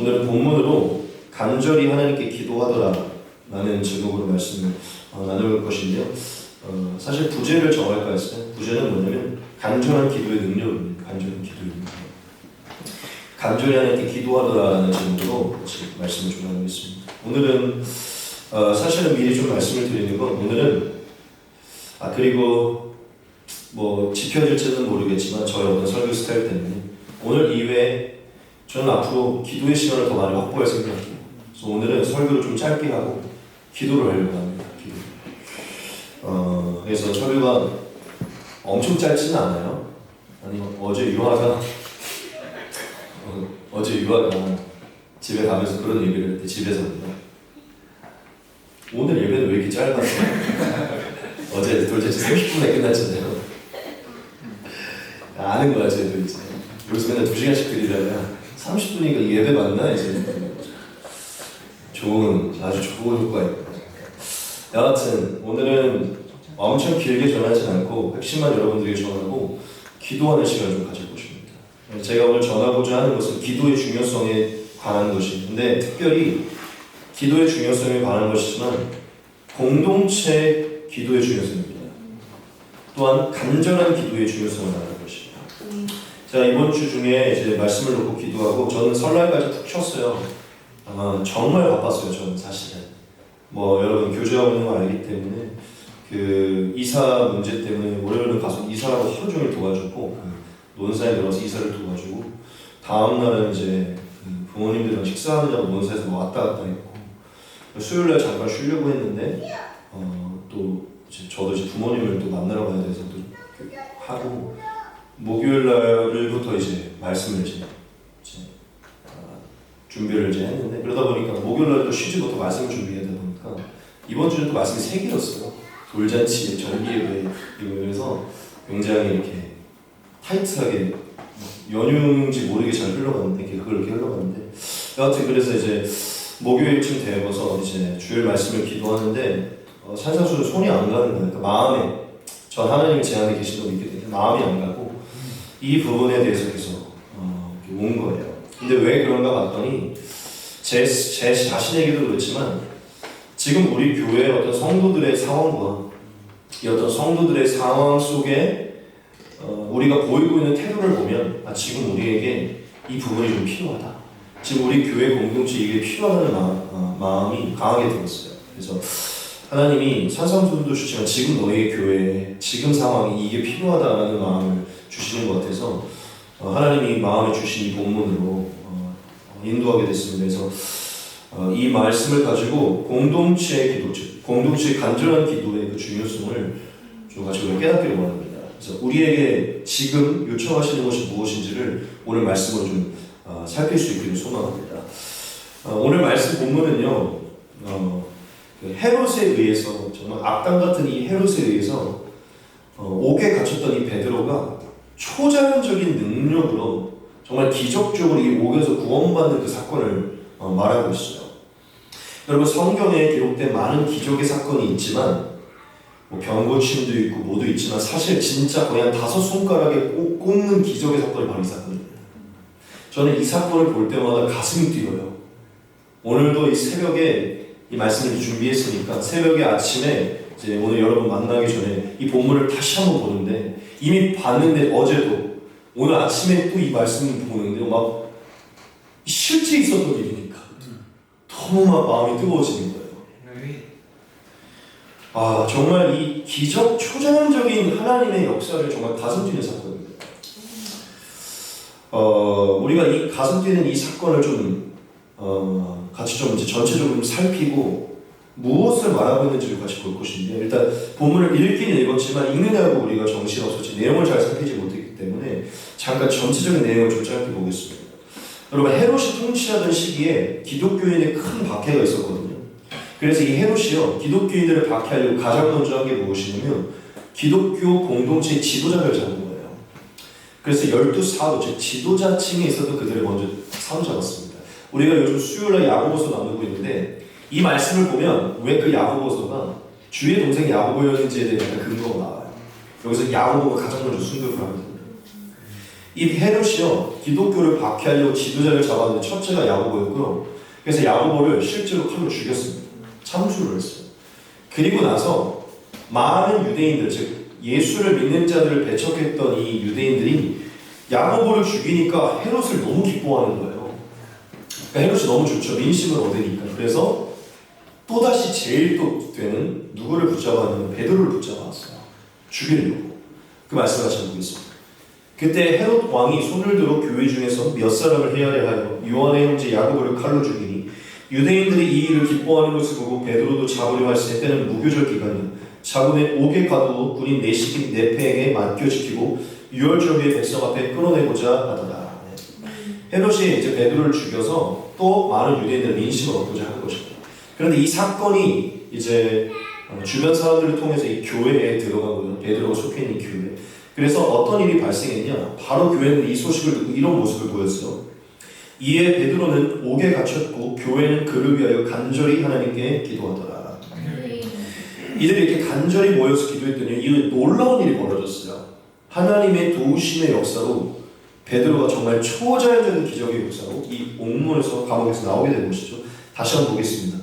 오늘은 본문으로 간절히 하나님께 기도하더라 라는 제목으로 말씀을 나눌 것인데요. 사실 부제를 정할까 했어요. 부제는 뭐냐면 간절한 기도의 능력입니다. 간절한 기도의 능력. 간절히 하나님께 기도하더라라는 제목으로 말씀을 좀 나누겠습니다. 오늘은 사실은 미리 좀 말씀을 드리는 건 오늘은 그리고 뭐 지켜질지는 모르겠지만 저의 어떤 설교 스타일 때문에 오늘 이외에 저는 앞으로 기도의 시간을 더 많이 확보할 생각이에요. 그래서 오늘은 설교를 좀 짧게 하고 기도를 하려고 합니다. 기도. 그래서 설교가 엄청 짧지는 않아요. 아니면 어제 유아가 집에 가면서 그런 얘기를 했대. 집에서 오늘 예배는 왜 이렇게 짧았어? 어제 도대체 30분에 끝났잖아요. 아는 거야 쟤도 이제. 여기서 맨날 2시간씩 드리다가 30분이니까 예배 맞나 이제. 아주 좋은 효과예요. 여하튼 오늘은 엄청 길게 전하지 않고 핵심만 여러분들에게 전하고 기도하는 시간을 좀 가질 것입니다. 제가 오늘 전하고자 하는 것은 기도의 중요성에 관한 것인데 특별히 기도의 중요성에 관한 것이지만 공동체 기도의 중요성입니다. 또한 간절한 기도의 중요성을 말하는 것입니다. 자, 이번 주 중에 이제 말씀을 놓고 기도하고 저는 설날까지 푹 쉬었어요. 정말 바빴어요. 저는 사실은 여러분 교제하고 있는 거 알기 때문에 그 이사 문제 때문에 월요일은 가서 이사하고 하루 종일 도와주고 논사에 들어가서 이사를 도와주고 다음 날은 이제 부모님들이랑 식사하느라고 논사에서 왔다 갔다 했고 수요일날 잠깐 쉬려고 했는데 또 이제 저도 이제 부모님을 또 만나러 가야 돼서 또 하고 목요일날부터 이제 말씀을 이제 준비를 이제 했는데 그러다 보니까 목요일날 또 쉬지 못하고 말씀을 준비해야 되다 보니까 이번 주는 또 말씀이 3개였어요. 돌잔치, 정기예배 이러면서 굉장히 이렇게 타이트하게 연휴인지 모르게 잘 흘러갔는데 그걸 이렇게 흘러갔는데 여하튼 그래서 이제 목요일쯤 되어서 이제 주일 말씀을 기도하는데 산상수는 손이 안 가는 거예요. 그러니까 마음에 전 하나님이 제 안에 계신다고 믿기 때문에 마음이 안 가고 이 부분에 대해서 계속 온 거예요. 근데 왜 그런가 봤더니 제 자신에게도 그렇지만 지금 우리 교회의 어떤 성도들의 상황과 이 어떤 성도들의 상황 속에 우리가 보이고 있는 태도를 보면 지금 우리에게 이 부분이 좀 필요하다. 지금 우리 교회 공동체 이게 필요하다는 마음이 강하게 들었어요. 그래서 하나님이 산상수훈도 주시지만 지금 너희의 교회에 지금 상황이 이게 필요하다라는 마음을 주시는 것 같아서 하나님이 마음에 주신 이 본문으로 인도하게 됐습니다. 그래서 이 말씀을 가지고 공동체의 기도, 즉 공동체의 간절한 기도의 그 중요성을 좀 가지고 깨닫기를 원합니다. 그래서 우리에게 지금 요청하시는 것이 무엇인지를 오늘 말씀으로 좀 살필 수 있기를 소망합니다. 오늘 말씀 본문은요, 헤롯에 의해서 정말 악당 같은 이 헤롯에 의해서 옥에 갇혔던 이 베드로가 초자연적인 능력으로 정말 기적적으로 이 옥에서 구원받는 그 사건을 말하고 있어요. 여러분 성경에 기록된 많은 기적의 사건이 있지만 병 고침도 있고 뭐도 있지만 사실 진짜 거의 한 5손가락에 꼽는 기적의 사건이 바로 이 사건입니다. 저는 이 사건을 볼 때마다 가슴이 뛰어요. 오늘도 이 새벽에 이 말씀을 준비했으니까 새벽에 아침에 이제 오늘 여러분 만나기 전에 이 본문을 다시 한번 보는데 이미 봤는데 어제도 오늘 아침에 또 이 말씀을 보는데 막 실제 있었던 일이니까 너무 막 마음이 뜨거워지는 거예요. 정말 이 기적 초자연적인 하나님의 역사를 정말 가슴 뛰는 사건입니다. 우리가 이 가슴 뛰는 이 사건을 좀 같이 좀 이제 전체적으로 좀 살피고 무엇을 말하고 있는지를 같이 볼 것인데 일단 본문을 읽긴 읽었지만 읽느냐고 우리가 정신없었지 내용을 잘 살피지 못했기 때문에 잠깐 전체적인 내용을 좀 짧게 보겠습니다. 여러분 헤롯이 통치하던 시기에 기독교인의 큰 박해가 있었거든요. 그래서 이 헤롯이요 기독교인들을 박해하려고 가장 먼저 한 게 무엇이냐면 기독교 공동체의 지도자를 잡은 거예요. 그래서 12사도 즉 지도자층에 있어도 그들을 먼저 사로잡았습니다. 우리가 요즘 수요일날 야고보서 나누고 있는데 이 말씀을 보면 왜 그 야고보서가 주의 동생 야고보였는지에 대한 근거가 나와요. 여기서 야고보가 가장 먼저 순교를 합니다. 이 헤롯이요 기독교를 박해하려고 지도자를 잡았는데 첫째가 야고보였고요. 그래서 야고보를 실제로 칼로 죽였습니다. 참수를 했어요. 그리고 나서 많은 유대인들, 즉 예수를 믿는 자들을 배척했던 이 유대인들이 야고보를 죽이니까 헤롯을 너무 기뻐하는 거예요. 그러니까 헤롯이 너무 좋죠. 민심을 얻으니까. 그래서 또다시 제일 또 되는 누구를 붙잡았냐면 베드로를 붙잡았어요. 죽이려고. 그 말씀을 같이 보겠습니다. 그때 헤롯 왕이 손을 들어 교회 중에서 몇 사람을 헤아려하여 요한의 형제 야고보를 칼로 죽이니 유대인들이 이 일을 기뻐하는 것을 보고 베드로도 잡으려 할세. 때는 무교절 기간이야. 자군의 옥에 가두어 군인 내시킨 네페에게 맡겨지키고 유월절기에 백성 앞에 끌어내고자 하더라. 헤롯이 이제 베드로를 죽여서 또 많은 유대인들 민심을 얻고자 하는 것입니다. 그런데 이 사건이 이제 주변 사람들을 통해서 이 교회에 들어가고요. 베드로가 속해 있는 교회. 그래서 어떤 일이 발생했냐? 바로 교회는 이 소식을 듣고 이런 모습을 보였어요. 이에 베드로는 옥에 갇혔고 교회는 그를 위하여 간절히 하나님께 기도하더라. 이들이 이렇게 간절히 모여서 기도했더니 이 놀라운 일이 벌어졌어요. 하나님의 도우심의 역사로 베드로가 정말 초자연적인 기적의 역사로 이 옥문에서 감옥에서 나오게 된 것이죠. 다시 한번 보겠습니다.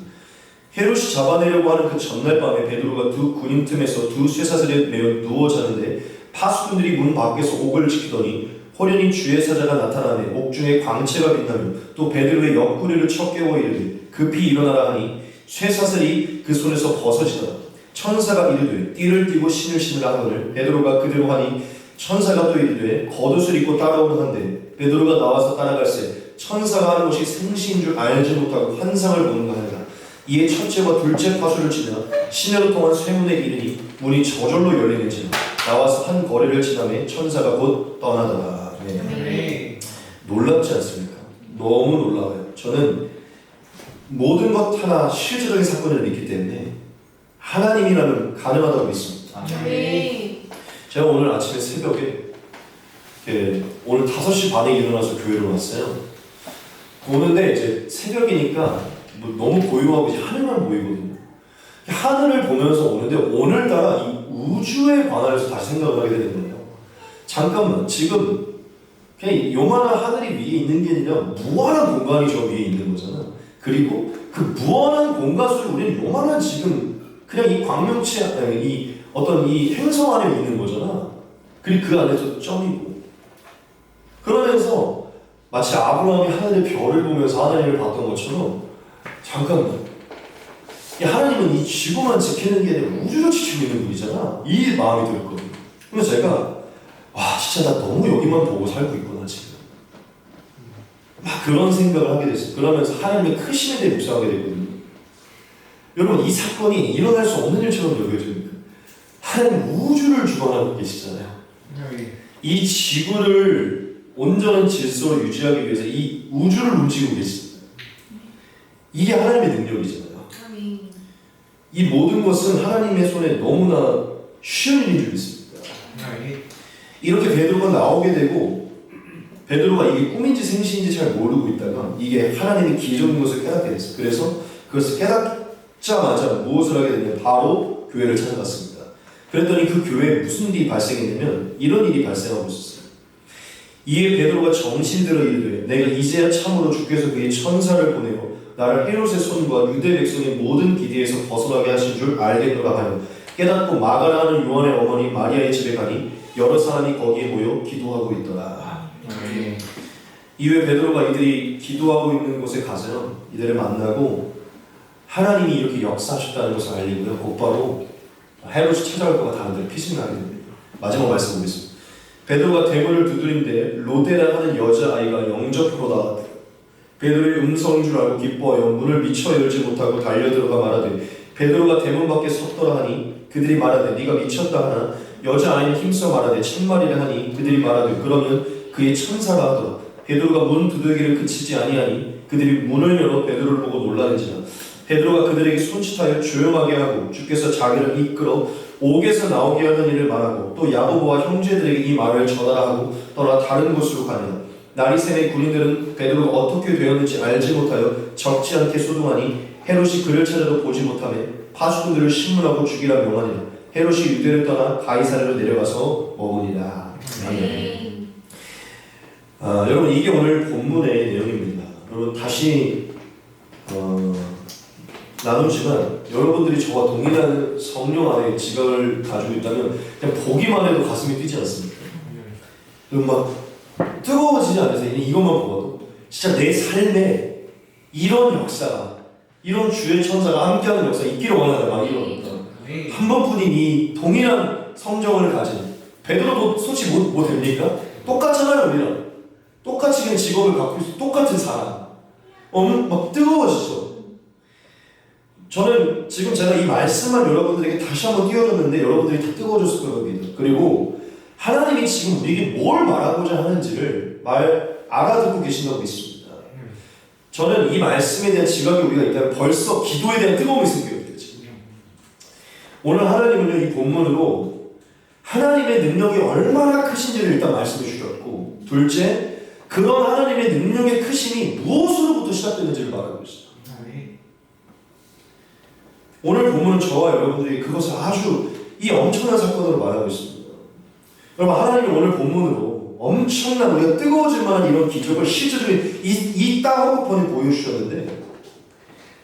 헤롯이 잡아내려고 하는 그 전날 밤에 베드로가 두 군인 틈에서 두 쇠사슬에 매어 누워 자는데 파수꾼들이 문 밖에서 옥을 지키더니 호련히 주의 사자가 나타나매 옥중에 광채가 빛나며 또 베드로의 옆구리를 쳐 깨워 이르되 급히 일어나라 하니 쇠사슬이 그 손에서 벗어지더라. 천사가 이르되 띠를 띠고 신을 신으라 하거늘 베드로가 그대로 하니 천사가 또 이르되 겉옷을 입고 따라오려 한데 베드로가 나와서 따라갈새 천사가 하는 것이 생시인 줄 알지 못하고 환상을 보는 거니라. 이에 첫째와 둘째 파수를 지나 시내로 통한 쇠문에 이르니 문이 저절로 열리는지라 나와서 한 거리를 지나매 천사가 곧 떠나더라. 네. 놀랍지 않습니까? 너무 놀라워요. 저는 모든 것 하나 실제적인 사건을 믿기 때문에 하나님이라면 가능하다고 믿습니다. 제가 오늘 아침에 새벽에 오늘 5시 반에 일어나서 교회로 왔어요. 오는데 이제 새벽이니까 뭐 너무 고요하고 이제 하늘만 보이거든요. 하늘을 보면서 오는데 오늘따라 이 우주에 관해서 다시 생각을 하게 되는 거예요. 잠깐만, 지금 그냥 요만한 하늘이 위에 있는 게 아니라 무한한 공간이 저 위에 있는 거잖아. 그리고 그 무한한 공간 속에 우리는 요만한 지금 그냥 이 광명치, 이 어떤 이 행성 안에 있는 거잖아. 그리고 그 안에서 점이고. 그러면서 마치 아브라함이 하늘의 별을 보면서 하나님을 봤던 것처럼 잠깐만. 이 하나님은 이 지구만 지키는 게 아니라 우주를 지키고 있는 분이잖아. 이 마음이 들었거든요. 그래서 제가 와 진짜 나 너무 여기만 보고 살고 있구나 지금. 막 그런 생각을 하게 됐어요. 그러면서 하나님의 크심에 대해 묵상하게 되거든요. 여러분 이 사건이 일어날 수 없는 일처럼 여겨집니까? 하나님 우주를 주관하고 계시잖아요. 이 지구를 온전한 질서로 유지하기 위해서 이 우주를 움직이고 계십니다. 이게 하나님의 능력이잖아요. 이 모든 것은 하나님의 손에 너무나 쉬운 일인 줄 믿습니다. 이렇게 베드로가 나오게 되고 베드로가 이게 꿈인지 생시인지 잘 모르고 있다가 이게 하나님의 기적인 것을 깨닫게 됐어요. 그래서 그것을 깨닫자마자 무엇을 하게 되냐면 바로 교회를 찾아갔습니다. 그랬더니 그 교회에 무슨 일이 발생했냐면 이런 일이 발생하고 있었어요. 이에 베드로가 정신 들어 이르되 내가 이제야 참으로 주께서 그의 천사를 보내어 나를 헤롯의 손과 유대 백성의 모든 기대에서 벗어나게 하신 줄 알겠노라 하여 깨닫고 마가라 하는 요한의 어머니 마리아의 집에 가니 여러 사람이 거기에 모여 기도하고 있더라. 이후에 베드로가 이들이 기도하고 있는 곳에 가서 이들을 만나고 하나님이 이렇게 역사하셨다는 것을 알리고요. 곧바로 헤롯이 찾아올 것과 다른 데로 피신하게 됩니다. 마지막 말씀 보겠습니다. 베드로가 대문을 두드린데 로데라 하는 여자아이가 영접으로 나왔다. 베드로의 음성인 줄 알고 기뻐하여 문을 미처 열지 못하고 달려들어가 말하되 베드로가 대문 밖에 섰더라 하니 그들이 말하되 네가 미쳤다 하나 여자아이는 힘써 말하되 참말이라 하니 그들이 말하되 그러면 그의 천사가 하더라. 베드로가 문 두들기를 그치지 아니하니 그들이 문을 열어 베드로를 보고 놀라는지라. 베드로가 그들에게 손짓하여 조용하게 하고 주께서 자기를 이끌어 옥에서 나오게 하는 일을 말하고 또 야고보와 형제들에게 이 말을 전하라 하고 떠나 다른 곳으로 가니라. 날이 새매 군인들은 베드로가 어떻게 되었는지 알지 못하여 적지 않게 소동하니 헤롯이 그를 찾아도 보지 못하며 파수꾼들을 신문하고 죽이라 명하니라. 헤롯이 유대를 떠나 가이사랴로 내려가서 머무니라. 여러분 이게 오늘 본문의 내용입니다. 여러분 다시 나누지만 여러분들이 저와 동일한 성령 안에 지각을 가지고 있다면 그냥 보기만 해도 가슴이 뛰지 않습니까? 그리고 막 뜨거워지지 않으세요? 이것만 보아도 진짜 내 삶에 이런 역사가, 이런 주의 천사가 함께하는 역사가 있기를 원하다 막 이러니까 한 번뿐인 이 동일한 성정을 가진 베드로도 솔직히 뭐 됩니까? 똑같잖아요. 우리랑 똑같이 그냥 직업을 갖고 있어. 똑같은 사람 막 뜨거워지죠. 저는 지금 제가 이 말씀만 여러분들에게 다시 한번 띄워줬는데 여러분들이 다 뜨거워졌을 겁니다. 그리고 하나님이 지금 우리에게 뭘 말하고자 하는지를 알아듣고 계신다고 믿습니다. 저는 이 말씀에 대한 지각이 우리가 있다면 벌써 기도에 대한 뜨거움이 생겨요. 오늘 하나님은요, 이 본문으로 하나님의 능력이 얼마나 크신지를 일단 말씀해 주셨고, 둘째, 그런 하나님의 능력의 크심이 무엇으로부터 시작되는지를 말하고 있어요. 오늘 본문은 저와 여러분들이 그것을 아주 이 엄청난 사건으로 말하고 있습니다. 여러분, 하나님이 오늘 본문으로 엄청난 우리가 뜨거워질 만한 이런 기적을 실제적으로 이 땅 한복판에 보여주셨는데,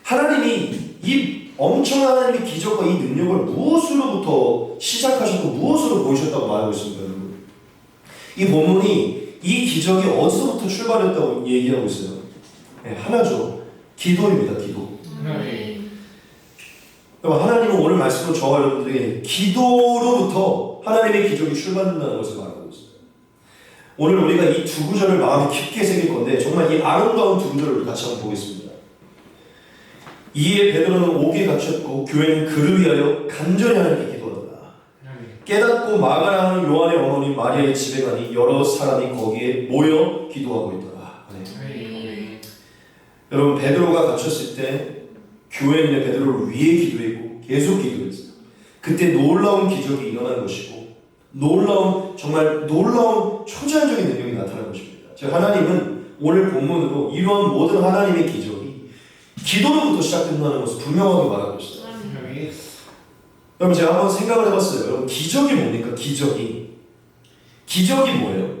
하나님이 이 엄청난 하나님의 기적과 이 능력을 무엇으로부터 시작하셨고 무엇으로 보이셨다고 말하고 있습니다. 여러분. 이 본문이 이 기적이 어디서부터 출발했다고 얘기하고 있어요. 네, 하나죠. 기도입니다. 기도. 여러분, 하나님은 오늘 말씀으로 저와 여러분들에게 기도로부터 하나님의 기적이 출발된다는 것을 말하고 있어요. 오늘 우리가 이 두 구절을 마음에 깊게 새길 건데 정말 이 아름다운 두 구절을 같이 한번 보겠습니다. 이에 베드로는 옥에 갇혔고 교회는 그를 위하여 간절히 하나님께 기도하더라. 깨닫고 마가라 하는 요한의 어머니 마리아의 집에 가니 여러 사람이 거기에 모여 기도하고 있더라. 여러분, 베드로가 갇혔을 때 교회는 베드로를 위해 기도했고 계속 기도했어요. 그때 놀라운 기적이 일어난 것이고 정말 놀라운 초자연적인 능력이 나타난 것입니다. 즉 하나님은 오늘 본문으로 이러한 모든 하나님의 기적이 기도로부터 시작된다는 것을 분명하게 말하고 있어요. 여러분, 제가 한번 생각을 해봤어요. 여러분, 기적이 뭡니까? 기적이 뭐예요?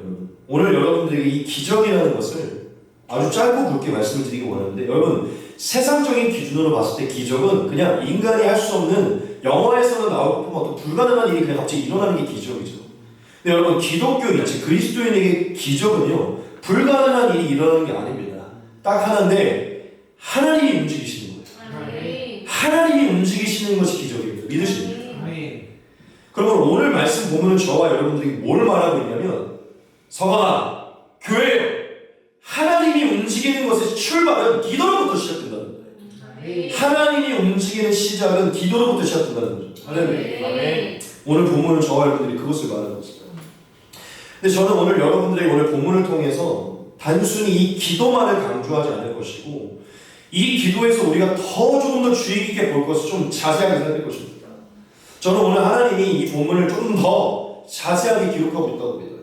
오늘 여러분들에게 이 기적이라는 것을 아주 짧고 굵게 말씀을 드리기 원하는데, 여러분, 세상적인 기준으로 봤을 때 기적은 그냥 인간이 할 수 없는, 영화에서는 나올 법한 어떤 불가능한 일이 그냥 갑자기 일어나는 게 기적이죠. 근데 여러분, 기독교인, 즉 그리스도인에게 기적은요, 불가능한 일이 일어나는 게 아닙니다. 딱 하나인데 하나님이 움직이시는 거예요. 하나님이 움직이시는 것이 기적입니다. 믿으십니까? 그러면 오늘 말씀 보면은 저와 여러분들이 뭘 말하고 있냐면, 서가나 교회요, 하나님이 움직이는 것의 출발은 기도로부터 시작된다는 거예요. 하나님이 움직이는 시작은 기도로부터 시작된다는 거죠. 할렐루야. 오늘 본문은 저와 여러분들이 그것을 말하고 있습니다. 근데 저는 오늘 여러분들의 오늘 본문을 통해서 단순히 이 기도만을 강조하지 않을 것이고, 이 기도에서 우리가 조금 더 주의 깊게 볼 것을 좀 자세하게 살필 것입니다. 저는 오늘 하나님이 이 본문을 좀 더 자세하게 기록하고 있다고 믿어요.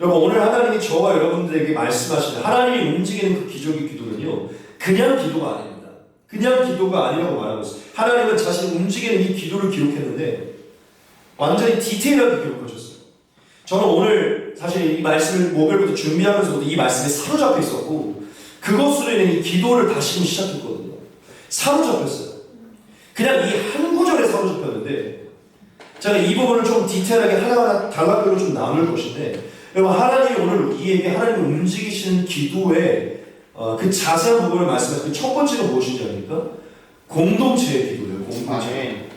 여러분, 오늘 하나님이 저와 여러분들에게 말씀하시는 하나님이 움직이는 그 기적의 기도는요, 그냥 기도가 아닙니다. 그냥 기도가 아니라고 말하고 있어요. 하나님은 자신이 움직이는 이 기도를 기록했는데 완전히 디테일하게 기록하셨어요. 저는 오늘 사실 이 말씀을 목요일부터 준비하면서도 이 말씀에 사로잡혀 있었고, 그것으로 인해 이 기도를 다시금 시작했거든요. 사로잡혔어요. 그냥 이 한 구절에 사로잡혔는데, 제가 이 부분을 좀 디테일하게 하나하나 단락별로 좀 나눌 것인데, 여러분, 하나님이 오늘 우리에게 하나님을 움직이시는 기도의 그 자세한 부분을 말씀하신 첫 번째가 무엇인지 아닙니까? 공동체의 기도예요. 공동체.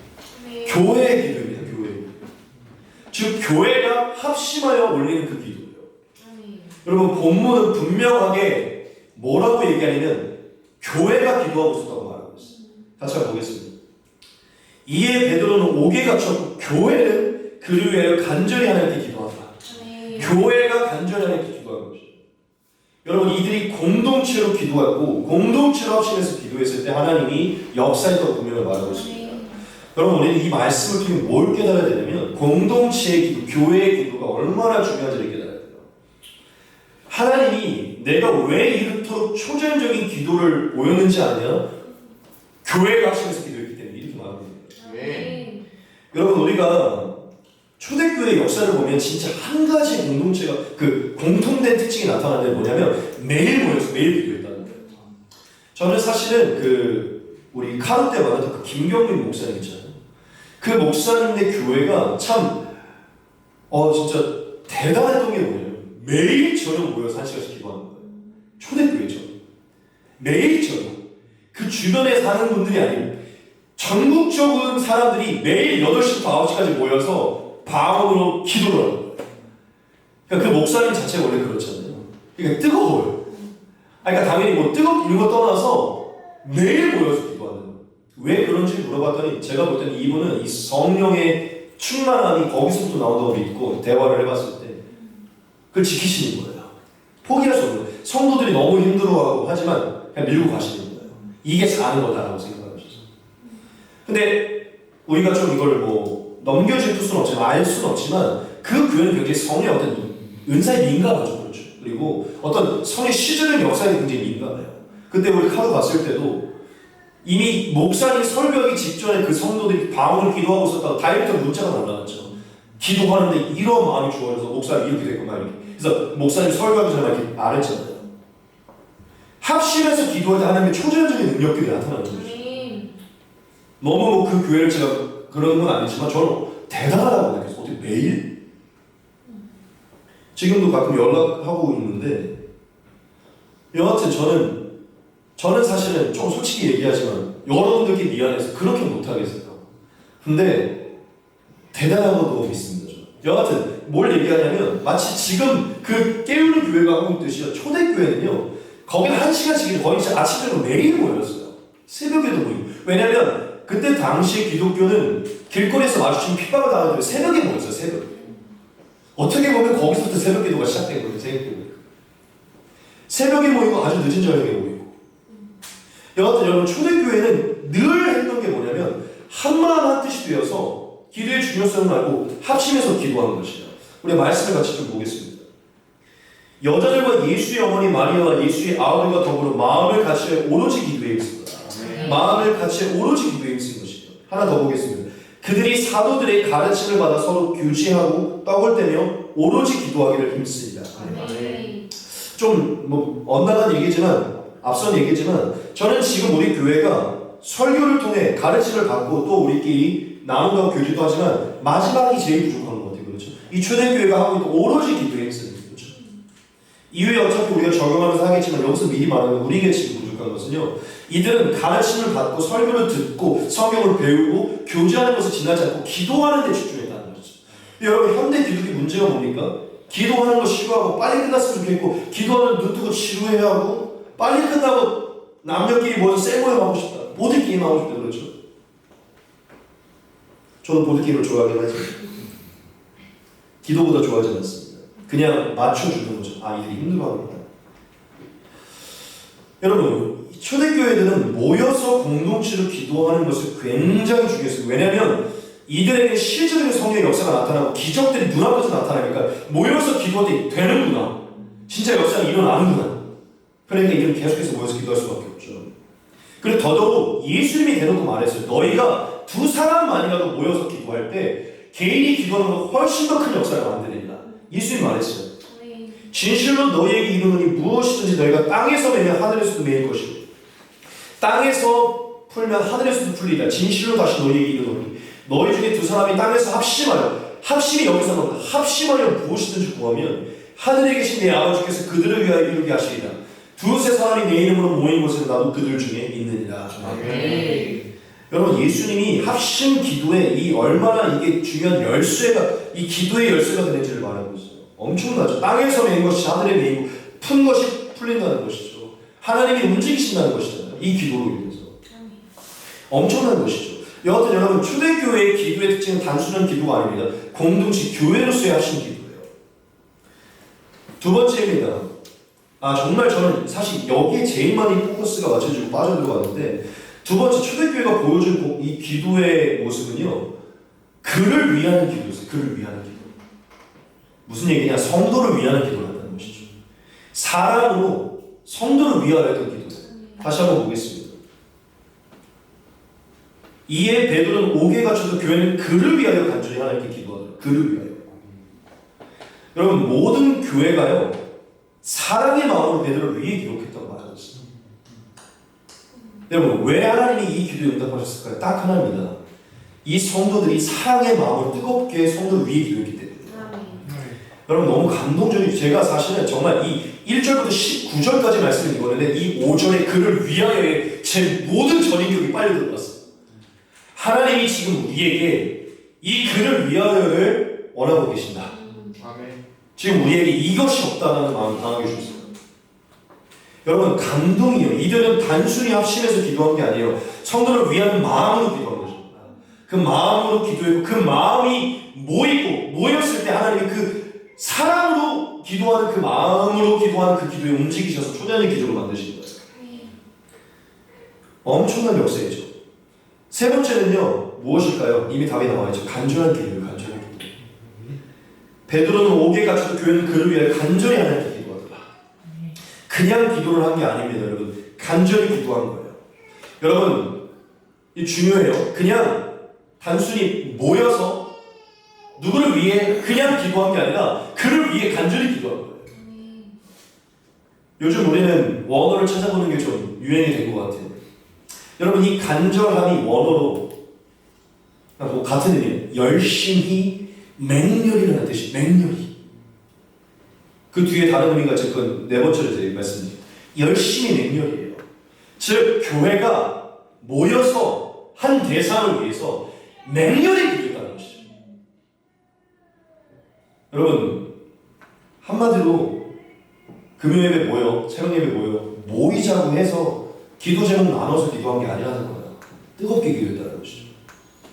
교회의 기도입니다. 교회. 즉 교회가 합심하여 올리는 그 기도예요. 여러분, 본문은 분명하게 뭐라고 얘기하냐면 교회가 기도하고 있었다고 말하고 있어요. 같이 한번 보겠습니다. 이에 베드로는 옥에 갇혔고 교회는 그를 위하여 간절히 하나님께 기도한다. 교회가 간절히 하나님께 기도하는 것이죠. 여러분, 이들이 공동체로 기도하고 공동체로 합심해서 기도했을 때 하나님이 역사했다고 분명히 말하고 있습니다. 여러분, 우리는 이 말씀을 통해 뭘 깨달아야 되냐면 공동체의 기도, 교회의 기도가 얼마나 중요한지를 깨달아야 돼요. 하나님이 내가 왜 이렇게 초자연적인 기도를 모였는지 아냐? 교회가 합심해서 기도했기 때문에 이렇게 말합니다. 여러분, 우리가 초대교회 역사를 보면 진짜 한 가지 공동체가 그 공통된 특징이 나타나는 게 뭐냐면 매일 모여서 매일 기도했다는 거예요. 저는 사실은 그 우리 카루 때 만났던 그 김경민 목사님 있잖아요. 그 목사님의 교회가 참 진짜 대단했던 게 뭐냐면 매일 저녁 모여서 한 시간씩 기도하는 거예요. 초대교회죠. 매일 저녁. 그 주변에 사는 분들이 아니고 전국적인 사람들이 매일 8시부터 9시까지 모여서 방언으로 기도를 하는 거예요. 그러니까 그 목사님 자체가 원래 그렇잖아요. 그러니까 뜨거워요. 그러니까 당연히 뭐 뜨겁 이런 거 떠나서 매일 모여서 기도하는 거예요. 왜 그런지 물어봤더니 제가 볼 때는 이분은 이 성령의 충만함이 거기서부터 나온다고 믿고 대화를 해봤을 때 그걸 지키시는 거예요. 포기할 수 없는 거예요. 성도들이 너무 힘들어하고 하지만 그냥 밀고 가시는 거예요. 이게 사는 거다라고 생각하셔서. 근데 우리가 좀 이걸 뭐 넘겨짚을 수는 없지만 알 수는 없지만 그 교회는 굉장히 성의 어떤 은사에 민감하죠. 그렇죠. 그리고 어떤 성의 시즈는 역사에 굉장히 민감해요. 근데 우리 카루 봤을 때도 이미 목사님 설교하기 직전에 그 성도들이 방언을 기도하고 있었다고 다이렉트 문자가 날라왔죠. 기도하는데 이런 마음이 주어져서 목사님 이렇게 됐구나 이렇게. 그래서 목사님 설교하기 전에 이렇게 말했잖아요. 합심해서 기도할 때 하나님의 초자연적인 능력들이 나타나는 거죠. 너무 그 교회를 제가 그런 건 아니지만 저는 대단하다고 느꼈어요. 어떻게 매일? 지금도 가끔 연락하고 있는데 여하튼 저는 사실은 좀 솔직히 얘기하지만 여러분들께 미안해서 그렇게 못하겠어요. 근데 대단하다고 믿습니다. 저는. 여하튼 뭘 얘기하냐면 마치 지금 그 깨우는 교회가 하고 있듯이 초대교회는요 거기는 1시간씩 거의 아침 저녁 매일 모였어요. 새벽에도 모이고. 왜냐면 그때 당시 기독교는 길거리에서 마주치면 핍박을 당하는데 새벽에 모였어요. 새벽에. 어떻게 보면 거기서부터 새벽 기도가 시작된 거예요. 새벽에 모이고 아주 늦은 저녁에 모이고. 여하튼 여러분 초대교회는 늘 했던 게 뭐냐면 한마음 한뜻이 되어서 기도의 중요성을 알고 합심해서 기도하는 것이에요. 우리 말씀을 같이 좀 보겠습니다. 여자들과 예수의 어머니 마리아와 예수의 아버지와 더불어 마음을 같이 오로지 기도에 있습니다. 마음을 같이 오로지 기도에 있는 것이죠. 하나 더 보겠습니다. 그들이 사도들의 가르침을 받아 서로 교제하고 떡을 떼며 오로지 기도하기를 힘씁니다. 좀 뭐 엇나간 얘기지만 앞선 얘기지만 저는 지금 우리 교회가 설교를 통해 가르침을 받고 또 우리끼리 나누고 교제도 하지만 마지막이 제일 부족한 것 같아요. 그렇죠? 이 초대교회가 하고 있는 오로지 기도에 있습니다. 그렇죠? 이후에 어차피 우리가 적용하면서 하겠지만 여기서 미리 말하면 우리에게 지금 부족한 것은요. 이들은 가르침을 받고 설교를 듣고 성경을 배우고 교제하는 것을 지나지 않고 기도하는 데 집중했다는 거죠. 여러분 현대 기독교 문제가 뭡니까? 기도하는 거 싫어하고 빨리 끝났으면 좋겠고 기도하면 눈 뜨고 지루해야 하고 빨리 끝나고 남녀끼리 모여서 셀모임 하고 싶다. 보드게임 하고 싶다. 그렇죠? 저는 보드게임을 좋아하긴 하지만 기도보다 좋아하지 않습니다. 그냥 맞춰주는 거죠. 이들이 힘들어하는구나. 여러분 초대교회들은 모여서 공동체로 기도하는 것을 굉장히 중요했어요. 왜냐하면 이들에게 실제적인 성령의 역사가 나타나고 기적들이 눈앞에서 나타나니까 모여서 기도할 때 되는구나. 진짜 역사가 일어나는구나. 그러니까 이들은 계속해서 모여서 기도할 수밖에 없죠. 그리고 더더욱 예수님이 대놓고 말했어요. 너희가 두 사람만이라도 모여서 기도할 때 개인이 기도하는 것보다 훨씬 더 큰 역사를 만드는다. 예수님이 말했어요. 진실로 너희에게 이르노니 무엇이든지 너희가 땅에서 매면 하늘에서도 매일 것이고 땅에서 풀면 하늘에서도 풀리라. 진실로 다시 너희에게 이르노니 너희 중에 두 사람이 땅에서 합심하여 합심이 여기서는 합심하여 무엇이든지 구하면 하늘에 계신 내 아버지께서 그들을 위하여 이루게 하시리라. 두세 사람이 내 이름으로 모인 곳에 나도 그들 중에 있느니라. 아멘. 여러분 예수님이 합심 기도에 이 얼마나 이게 중요한 열쇠가 이 기도의 열쇠가 되는지를 말하고 있어요. 엄청나죠. 땅에서 매인 것이 하늘에 매이고 푼 것이 풀린다는 것이죠. 하나님이 움직이신다는 것이잖아요. 이 기도로 인해서 엄청난 것이죠. 여하튼 여러분 초대교회의 기도의 특징은 단순한 기도가 아닙니다. 공동체 교회로서의 합심 기도예요. 두 번째입니다. 정말 저는 사실 여기에 제일 많이 포커스가 맞춰지고 빠져들어갔는데 두 번째 초대교회가 보여준 이 기도의 모습은요. 그를 위하는 기도였어요. 그를 위하는 기도. 무슨 얘기냐? 성도를 위하는 기도를 한다는 것이죠. 사랑으로 성도를 위하여 했던 기도예요. 다시 한번 보겠습니다. 이에 베드로는 옥에 갇혀서 교회는 그를 위하여 간절히 하나님께 기도하더라. 그를 위하여. 여러분 모든 교회가요 사랑의 마음으로 베드로를 위해 기록했다고 말하고 있습니다. 여러분 왜 하나님이 이 기도에 응답하셨을까요? 딱 하나입니다. 이 성도들이 사랑의 마음으로 뜨겁게 성도를 위해 기도했기 때문에. 여러분 너무 감동적이죠. 제가 사실은 정말 이 1절부터 19절까지 말씀을 읽었는데 이 5절에 그를 위하여의 제 모든 전인격이 빨리 들어갔어요. 하나님이 지금 우리에게 이 그를 위하여를 원하고 계신다. 지금 우리에게 이것이 없다는 마음을 강하게 주셨어요. 여러분 감동이요. 이들은 단순히 합심해서 기도한 게 아니에요. 성도를 위한 마음으로 기도한 것입니다. 그 마음으로 기도했고 그 마음이 모였을 때 하나님이 그 사랑으로 기도하는 그 마음으로 기도하는 그 기도에 움직이셔서 초자연의 기도로 만드신 거예요. 엄청난 역사이죠. 세 번째는요 무엇일까요? 이미 답이 나와있죠. 간절한 기도예요. 간절한 기도. 베드로는 옥에 갇혀도 교회는 그를 위해 간절히 하나님께 기도하더라. 그냥 기도를 한 게 아닙니다. 여러분 간절히 기도한 거예요. 여러분 이 중요해요. 그냥 단순히 모여서 누구를 위해 그냥 기도한 게 아니라 그를 위해 간절히 기도한 거예요. 요즘 우리는 원어를 찾아보는 게 좀 유행이 된 것 같아요. 여러분 이 간절함이 원어로 뭐 같은 의미예요. 열심히 맹렬이라는 뜻이 맹렬히. 그 뒤에 다른 의미가 그건 네 번째로 제가 말씀드립니다. 열심히 맹렬이에요. 즉 교회가 모여서 한 대상을 위해서 맹렬히 기도했다는 것이죠. 여러분 한마디로 금요일에 모여 새벽 예배 모이자고 해서 기도 제목 나눠서 기도한 게 아니라는 거예요. 뜨겁게 기도했다는 것이죠.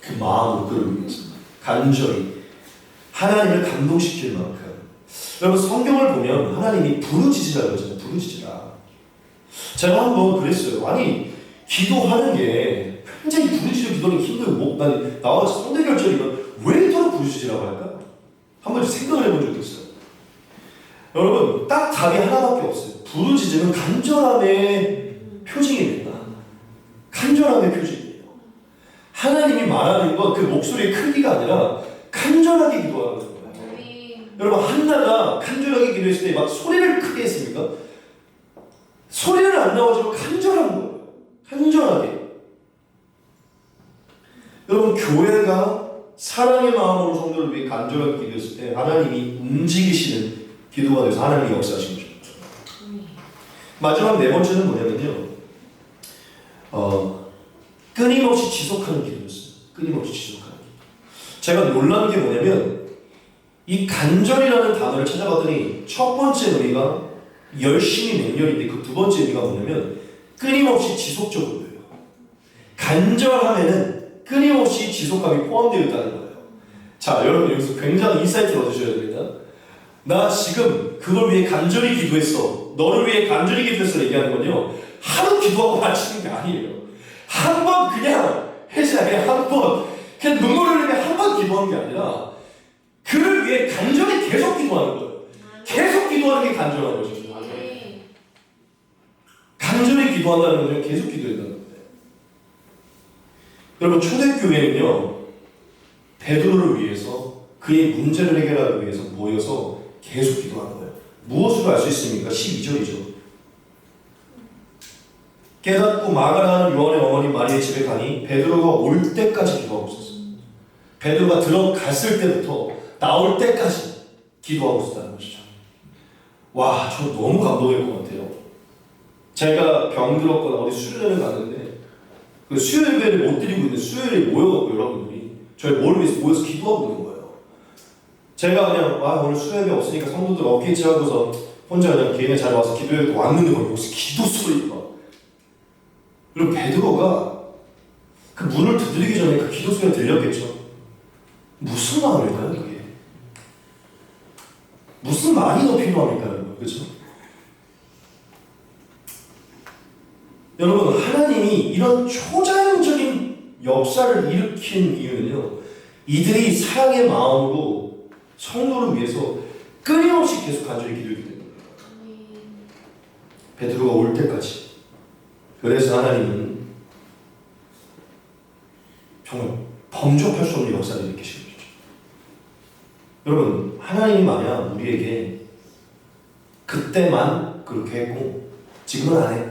그 마음으로 그를 위해서 간절히 하나님을 감동시킬 만큼. 여러분 성경을 보면 하나님이 부르짖으라고 하잖아요. 부르짖으라. 제가 한번 그랬어요. 아니 기도하는 게 굉장히 부르짖어 기도하는 게 힘들고 난 나와서 성대결절이면 왜 이토록 부르짖으라고 할까? 한번 생각을 해본 적이 있어요. 여러분 딱 답이 하나밖에 없어요. 부르짖음은 간절함의 표징입니다. 간절함의 표징이에요. 하나님이 말하는 건 그 목소리의 크기가 아니라 간절하게 기도하는 거예요. 여러분 한나가 간절하게 기도했을 때 막 소리를 크게 했습니까? 소리는 안 나오지만 간절한 거예요. 간절하게. 여러분 교회가 사랑의 마음으로 성도를 위해 간절하게 기도했을 때 하나님이 움직이시는 기도가 돼서 하나님이 역사하신 거죠. 마지막 네 번째는 뭐냐면요. 끊임없이 지속하는 기도였어요. 끊임없이 지속하는 기도. 제가 놀란 게 뭐냐면 이 간절이라는 단어를 찾아봤더니 첫 번째 의미가 열심히 맹렬인데 그 두 번째 의미가 뭐냐면 끊임없이 지속적으로예요. 간절함에는 끊임없이 지속함이 포함되어 있다는 거예요. 자, 여러분 여기서 굉장히 인사이트를 얻으셔야 됩니다. 나 지금 그걸 위해 간절히 기도했어. 너를 위해 간절히 기도했어 얘기하는 건요. 하루 기도하고 마치는 게 아니에요. 한 번 그냥 그냥 한 번 그냥 눈물을 흘리며 한 번 기도한 게 아니라 그를 위해 간절히 계속 기도하는 거예요. 계속 기도하는 게 간절한 거죠. 간절히 기도한다는 거죠. 계속 기도한다는 거예요. 여러분 초대교회는요. 베드로를 위해서 그의 문제를 해결하기 위해서 모여서 계속 기도하는 거예요. 무엇으로 알 수 있습니까? 12절이죠. 깨닫고 마가라는 요한의 어머니 마리의 집에 가니 베드로가 올 때까지 기도하고 있었어요. 베드로가 들어갔을 때부터 나올 때까지 기도하고 있었다는 것이죠. 와, 저 너무 감동일 것 같아요. 제가 병들었거나 어디 수련회를 갔는데 그 수요일배를 못 드리고 있는데 수요일에 모여갖고 여러분들이 저희 뭘 위해서 모여서 기도하고 있는 거예요. 제가 그냥 오늘 수요일배 없으니까 성도들 없겠지 하고서 혼자 그냥 개인의 자리에 와서 기도해도 왔는데 무슨 기도 소리가. 그리고 베드로가 그 문을 두드리기 전에 그 기도 소리가 들렸겠죠. 무슨 마음일까요, 그게? 무슨 말이 더 필요합니까, 그렇죠? 여러분, 하나님이 이런 초자연적인 역사를 일으킨 이유는요, 이들이 사랑의 마음으로 성도를 위해서 끊임없이 계속 간절히 기도했기 때문입니다. 베드로가 올 때까지. 그래서 하나님은 정말 범접할 수 없는 역사를 일으키신 거죠. 여러분, 하나님이 만약 우리에게 그때만 그렇게 했고 지금은 안 해.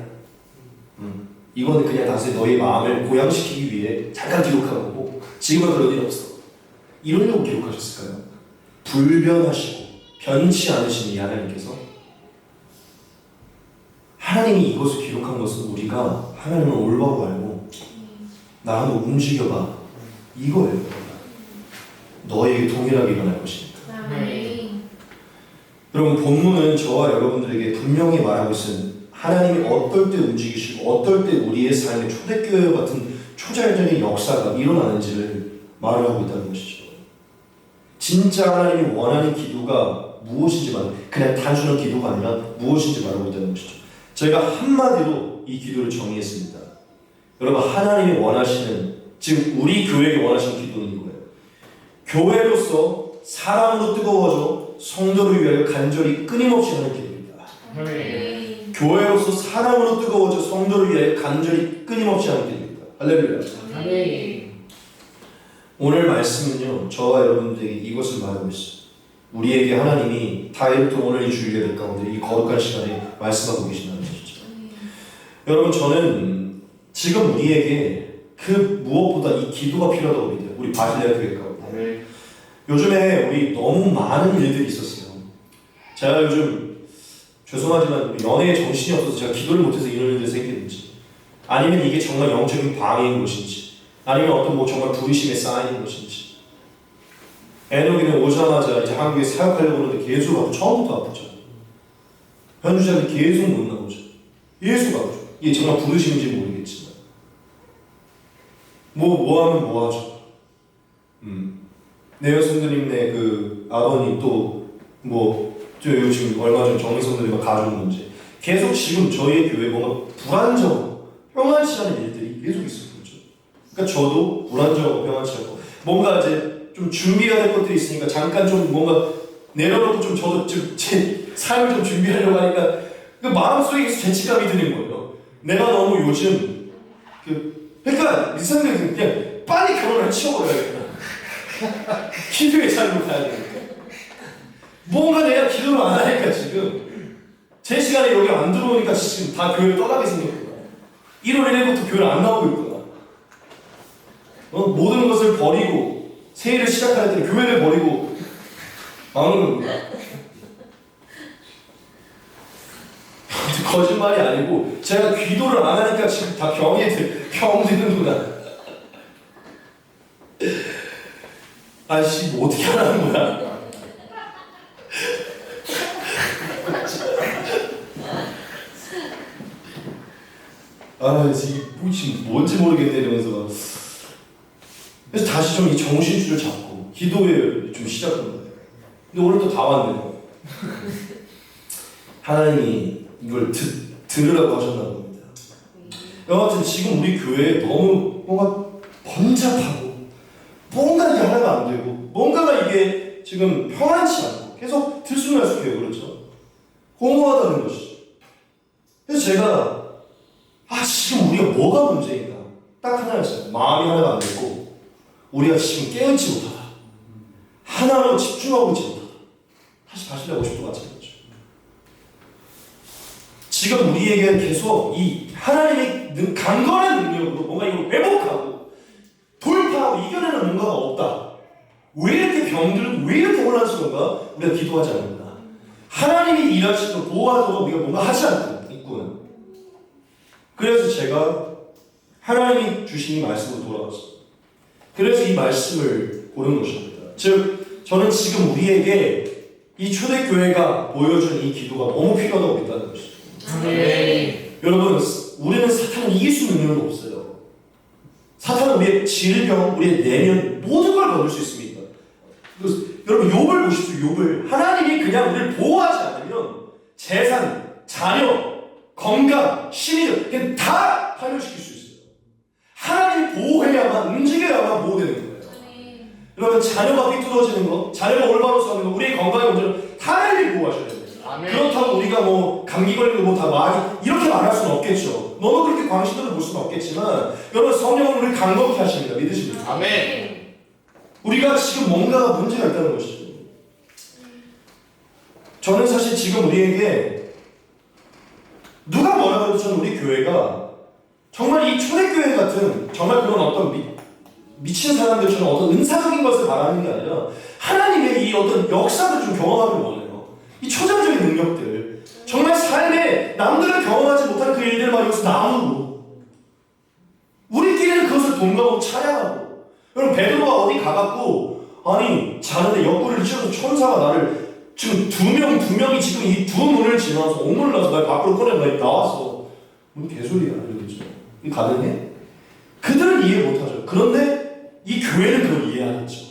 이거는 그냥 단순히 너의 마음을 고양시키기 위해 잠깐 기록한 거고 지금은 그런 일 없어. 이러려고 기록하셨을까요? 불변하시고 변치 않으신 이 하나님께서 하나님이 이것을 기록한 것은 우리가 하나님을 올바로 알고 나 한번 움직여봐 이거예요. 너에게 동일하게 일어날 것이니까. 여러분, 본문은 저와 여러분들에게 분명히 말하고 있는 하나님이 어떨 때 움직이시고 어떨 때 우리의 삶의 초대교회 같은 초자연적인 역사가 일어나는지를 말을 하고 있다는 것이죠. 진짜 하나님이 원하는 기도가 무엇인지 그냥 단순한 기도가 아니라 무엇인지 말하고 있다는 것이죠. 저희가 한마디로 이 기도를 정의했습니다. 여러분, 하나님이 원하시는, 지금 우리 교회에게 원하시는 기도는 이거예요. 교회로서 사랑으로 뜨거워져 성도를 위하여 간절히 끊임없이 하는 기도입니다. 교회로서 사랑으로 뜨거워져 성도를 위하여 간절히 끊임없이 하는 기도입니다. 할렐루야. 오늘 말씀은요, 저와 여러분들에게 이것을 말하고 있어요. 우리에게 하나님이 다이부터 오늘 이 주일예배 가운데 이 거룩한 시간에 말씀하고 계신다는 것이죠. 여러분, 저는 지금 우리에게 그 무엇보다 이 기도가 필요하다고 믿어요. 우리 바실레아 교회 가운데. 요즘에 우리 너무 많은 일들이 있었어요. 제가 요즘 죄송하지만 연애에 정신이 없어서 제가 기도를 못해서 이런 일들이 생기는지, 아니면 이게 정말 영적인 방해인 것인지, 아니면 어떤 정말 부르심에 쌓이는 것인지. 에녹이는 오자마자 이제 한국에 사역하려고 하는데 계속 아프고 처음부터 아프죠. 현주자는 계속 못 나오죠. 계속 아프죠. 이게 정말 부르심인지 모르겠지만 뭐 하면 뭐 하죠. 내 여성들님네 그 아버님 또 저 요즘 얼마 전 정리성들님과 가족 문제 계속 지금 저희 교회 뭔가 불안정하고 평안치 않은 일들이 계속 있어요. 그러니까 저도 불안정하고 평안치 않고 뭔가 이제 좀 준비해야 될 것들이 있으니까 잠깐 좀 뭔가 내려놓고 좀 저도 좀 제 삶을 좀 준비하려고 하니까 그 마음속에 죄책감이 드는 거예요. 내가 너무 요즘 그러니까 이 생각이 그냥 빨리 결혼을 치워버려야겠다. 기도의 자리로 가야 되니까. 뭔가 내가 기도를 안 하니까 지금 제 시간에 여기 안 들어오니까 지금 다 교회를 떠나게 생겼구나. 1월 1일부터 교회를 안 나오고 있구나. 모든 것을 버리고 새해를 시작할 때 교회를 버리고 나오는 겁니다. 거짓말이 아니고 제가 기도를 안 하니까 지금 다 병이 드는구나. 아씨 뭐 어떻게 하라는 거야? 지금 뭔지 모르겠네 이러면서 그래서 다시 좀 이 정신줄을 잡고 기도에 좀 시작한 거예요. 근데 오늘 또 다 왔네요. 하나님이 이걸 들으라고 하셨나 봅니다. 여하튼 지금 우리 교회에 너무 뭔가 번잡하고 뭔가 이게 하나가 안 되고 뭔가가 이게 지금 평안치 않고 계속 들쑥날쑥해요. 그렇죠? 공허하다는 것이죠. 그래서 제가 지금 우리가 뭐가 문제인가 딱 하나였어요. 마음이 하나가 안 되고 우리가 지금 깨어있지 못하다. 하나로 집중하고 있지 못하다. 다시 바실레아 50도 마찬가지죠. 지금 우리에게는 계속 이 하나님의 강건한 능력으로 뭔가 이걸 회복하고 돌파하고 이겨내는 뭔가가 없다. 왜 이렇게 병들고 왜 이렇게 혼란스러운가? 우리가 기도하지 않는다. 하나님이 일하시고 도와줘도 우리가 뭔가 하지 않고 있구나. 그래서 제가 하나님이 주신 이 말씀으로 돌아왔어요. 그래서 이 말씀을 고른 것입니다. 즉 저는 지금 우리에게 이 초대교회가 보여준 이 기도가 너무 필요하다고 믿다는 것이죠. 여러분, 우리는 사탄을 이길 수 있는 능력이 없어요. 사탄은 우리의 질병, 우리의 내면 모든 걸 거둘 수 있습니다. 여러분 욥을 보십시오. 욥을 하나님이 그냥 우리를 보호하지 않으면 재산, 자녀, 건강, 심리적 그냥 다 파멸시킬 수 있어요. 하나님이 보호해야만 움직여야만 보호되는 거예요. 여러분 자녀가 삐뚤어지는 거, 자녀가 올바로 사는 거, 우리의 건강의 문제는 하나님이 보호하셔야 돼요. 그렇다고 우리가 감기 걸리고 다 많이 이렇게 말할 수는 없겠죠. 너무 그렇게 광신도를 볼 수는 없겠지만 여러분 성령은 우리를 강건케 하십니다. 믿으십니까? 아멘. 우리가 지금 뭔가가 문제가 있다는 것이죠. 저는 사실 지금 우리에게 누가 뭐라 해도 저는 우리 교회가 정말 이 초대교회 같은 정말 그런 어떤 미친 사람들처럼 어떤 은사적인 것을 말하는 게 아니라 하나님의 이 어떤 역사를 좀 경험하길 원해요. 이 초자적인 능력들, 정말 삶에 남들은 경험하지 못한 그 일들만 여기서 나누고 우리끼리는 그것을 동감하고 찬양하고. 여러분 베드로가 어디 가갖고 아니 자는데 옆구리를 찌르고 천사가 나를 지금 두 명이 지금 이 두 문을 지나서 오문을 나서 날 밖으로 꺼내 나왔어. 뭔 개소리야 이러겠죠. 이게 가능해? 그들은 이해 못하죠. 그런데 이 교회는 그걸 이해하겠죠.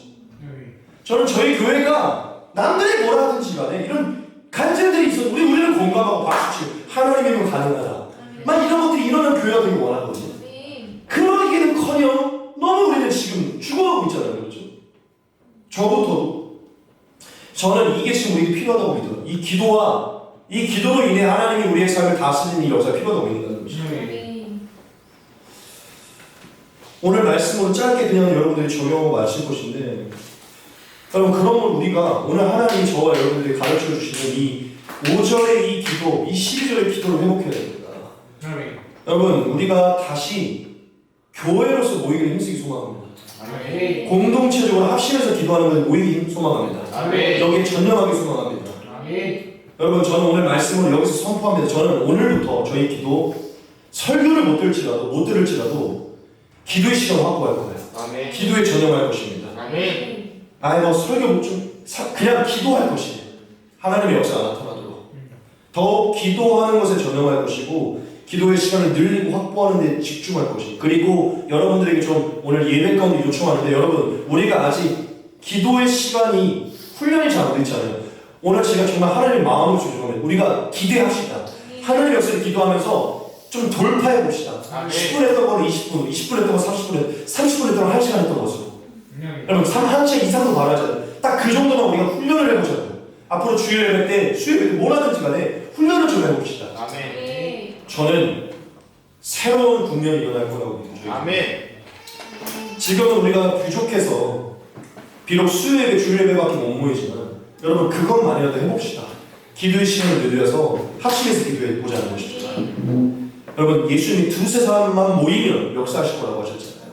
저는 저희 교회가 남들이 뭐라 하든지 간에 이런 간증들이 있어도 우리는 공감하고 박수치고 하나님이면 가능하다. 막 이런 것들이 일어나는 교회가 되게 원하거든요. 그러기는커녕 너무 우리는 지금 죽어가고 있잖아요. 그렇죠? 저부터도 저는 이게 지금 우리에게 필요하다고 믿어요. 이 기도로 인해 하나님이 우리의 삶을 다스리는 이 역사가 필요하다고 믿는다는 것이죠. 오늘 말씀으로 짧게 그냥 여러분들이 적용하고 마칠 것인데, 여러분 그러면 우리가 오늘 하나님이 저와 여러분들이 가르쳐 주시는 이 5절의 이 기도, 이 12절의 기도를 회복해야 됩니다. 여러분 우리가 다시 교회로서 모이기를 힘쓰기 소망합니다. 공동체적으로 합심해서 기도하는 것을 모이기 소망합니다. 여기에 전념하기 소망합니다. 여러분 저는 오늘 말씀을 여기서 선포합니다. 저는 오늘부터 저희 기도 설교를 못 들을지라도 기도의 시간을 확보할 거예요. 기도에 전념할 것입니다. 아니 뭐 설교 좀 그냥 기도할 것이에요. 하나님의 역사가 나타나도록 더욱 기도하는 것에 전념할 것이고 기도의 시간을 늘리고 확보하는 데 집중할 것이고, 그리고 여러분들에게 좀 오늘 예배 가운데 요청하는데, 여러분 우리가 아직 기도의 시간이 훈련이 잘 안 되지 않아요. 오늘 제가 정말 하나님의 마음을 조정하면 우리가 기대합시다. 하나님의 역사를 기도하면서 좀 돌파해 봅시다. 10분 했던 거를 20분, 20분 했던 거 30분, 30분 했던 거 1시간 했던 것으로. 여러분 1시간 이상도 말하잖아요. 딱 그 정도만 우리가 훈련을 해보자고요. 앞으로 주일 예배 때, 수요 예배 때 뭐라든지 간에 훈련을 좀 해봅시다. 저는 새로운 국면이 일어날 거라고 믿어요. 지금은 우리가 부족해서 비록 수요 예배, 주일 예배밖에 못 모이지만 여러분 그것만이라도 해봅시다. 기도의 시간을 늘려서 합심해서 기도해 보자는 것이죠. 여러분 예수님이 두세 사람만 모이면 역사하실 거라고 하셨잖아요.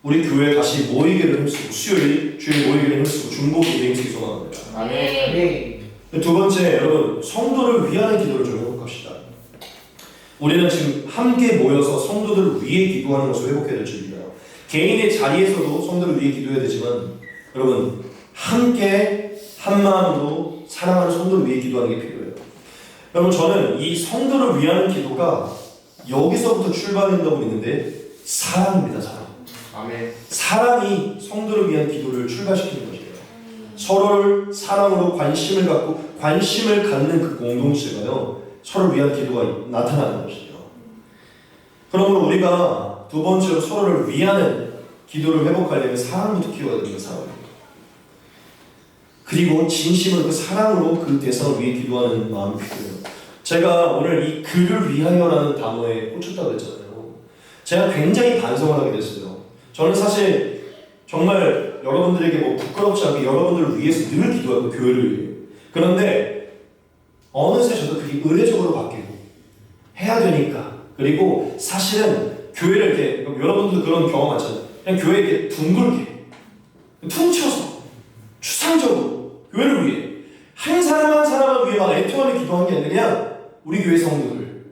우리 교회 다시 모이기를 힘쓰고 수요일, 주일 모이기를 힘쓰고 중보 기도에 힘쓰기 소망합니다. 두 번째, 여러분 성도를 위하는 기도를 좀 회복합시다. 우리는 지금 함께 모여서 성도들을 위해 기도하는 것을 회복해야 될 줄입니다. 개인의 자리에서도 성도를 위해 기도해야 되지만 여러분 함께 한 마음으로 사랑하는 성도를 위해 기도하는 게 필요해요. 여러분 저는 이 성도를 위하는 기도가 여기서부터 출발된다고 믿는데 사랑입니다. 사랑이 성도를 위한 기도를 출발시키는 것이에요. 서로를 사랑으로 관심을 갖고 관심을 갖는 그 공동체가요 서로를 위한 기도가 나타나는 것이죠. 그러므로 우리가 두 번째로 서로를 위하는 기도를 회복하려면 사랑부터 키워야 됩니다. 사랑. 그리고 진심으로 그 사랑으로 그 대상을 위해 기도하는 마음이 필요해요. 제가 오늘 이 그를 위하여라는 단어에 꽂혔다고 했잖아요. 제가 굉장히 반성을 하게 됐어요. 저는 사실 정말 여러분들에게 뭐 부끄럽지 않게 여러분들을 위해서 늘 기도하고 교회를 위해. 그런데 어느새 저도 그게 의례적으로 바뀌고 해야 되니까. 그리고 사실은 교회를 이렇게 여러분들도 그런 경험 많잖아요. 그냥 교회 이렇게 둥글게 퉁쳐서 추상적으로 교회를 위해 한 사람 한 사람을 위해 막 애통하며 기도한 게 아니라 그냥 우리 교회 성도들.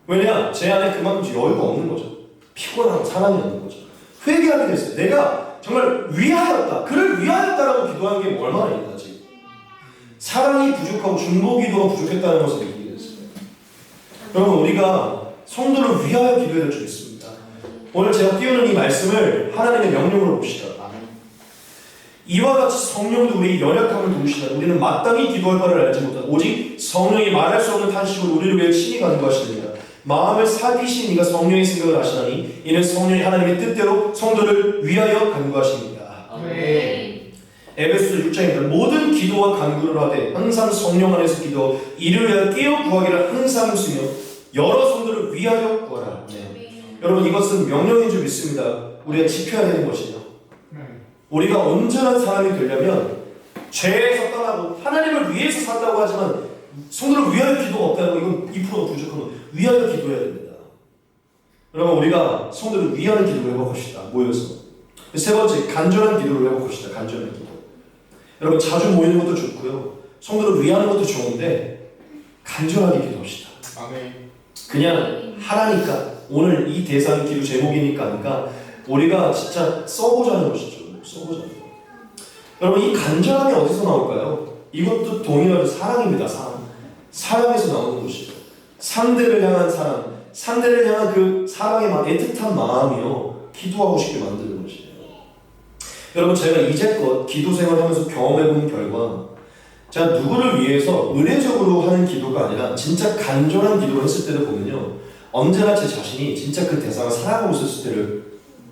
왜냐? 제 안에 그만큼 여유가 없는 거죠. 피곤하고 사랑이 없는 거죠. 회개하게 됐어요. 내가 정말 위하였다. 그를 위하였다라고 기도하는 게 얼마나 있나지. 사랑이 부족하고 중보 기도가 부족했다는 것을 느끼게 됐어요. 여러분 우리가 성도를 위하여 기도해야 될 줄 있습니다. 오늘 제가 띄우는 이 말씀을 하나님의 명령으로 봅시다. 이와 같이 성령도 우리 연약함을 도우시다. 우리는 마땅히 기도할 바를 알지 못하다. 오직 성령이 말할 수 없는 탄식으로 우리를 위해 친히 간구하시느니라. 마음을 살피신 이가 성령의 생각을 하시나니 이는 성령이 하나님의 뜻대로 성도를 위하여 간구하십니다. 에베소서 6장입니다. 모든 기도와 간구를 하되 항상 성령 안에서 기도 이를 위하여 깨어 구하기를 항상 쓰며 여러 성도를 위하여 구하라. 여러분 이것은 명령인 줄 믿습니다. 우리가 지켜야 되는 것이죠. 우리가 온전한 사람이 되려면 죄에서 떠나고 하나님을 위해서 산다고 하지만 성도를 위하여 기도가 없다는 거 이건 2%가 부족하면 위하여 기도해야 됩니다. 여러분 우리가 성도를 위하는 기도를 해봅시다. 모여서. 세 번째 간절한 기도를 해봅시다. 간절한 기도. 여러분 자주 모이는 것도 좋고요. 성도를 위하는 것도 좋은데 간절하게 기도합시다. 아멘. 그냥 하라니까 오늘 이 대상이 기도 제목이니까 하니까 우리가 진짜 써보자는 것이죠. 써보자는 거. 여러분 이 간절함이 어디서 나올까요? 이것도 동일하게 사랑입니다. 사랑에서 나오는 것이죠. 상대를 향한 사랑, 상대를 향한 그 사랑의 애틋한 마음이요 기도하고 싶게 만드는 것이에요. 여러분 제가 이제껏 기도 생활하면서 경험해본 결과 제가 누구를 위해서 의례적으로 하는 기도가 아니라 진짜 간절한 기도를 했을 때를 보면요 언제나 제 자신이 진짜 그 대상을 사랑하고 있었을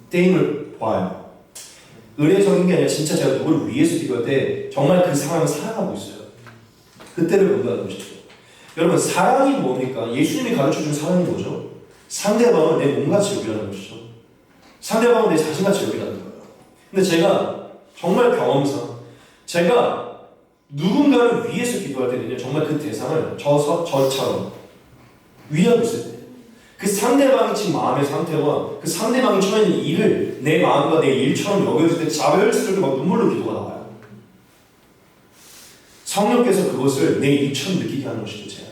때임을 봐요. 의례적인 게 아니라 진짜 제가 누구를 위해서 기도할 때 정말 그 사람을 사랑하고 있어요. 그때를 본다는 것이죠. 여러분 사랑이 뭡니까? 예수님이 가르쳐준 사랑이 뭐죠? 상대방을 내 몸같이 여기라는 것이죠. 상대방을 내 자신같이 여기라는 거예요. 근데 제가 정말 경험상 제가 누군가를 위해서 기도할 때는요 정말 그 대상을 저처럼 위하고 있을 때 그 상대방이 지금 마음의 상태와 그 상대방이 처해 있는 일을 내 마음과 내 일처럼 여겨질 때 자별스럽게 막 눈물로 기도가 나와요. 성령께서 그것을 내 일처럼 느끼게 하는 것이죠. 제 안에.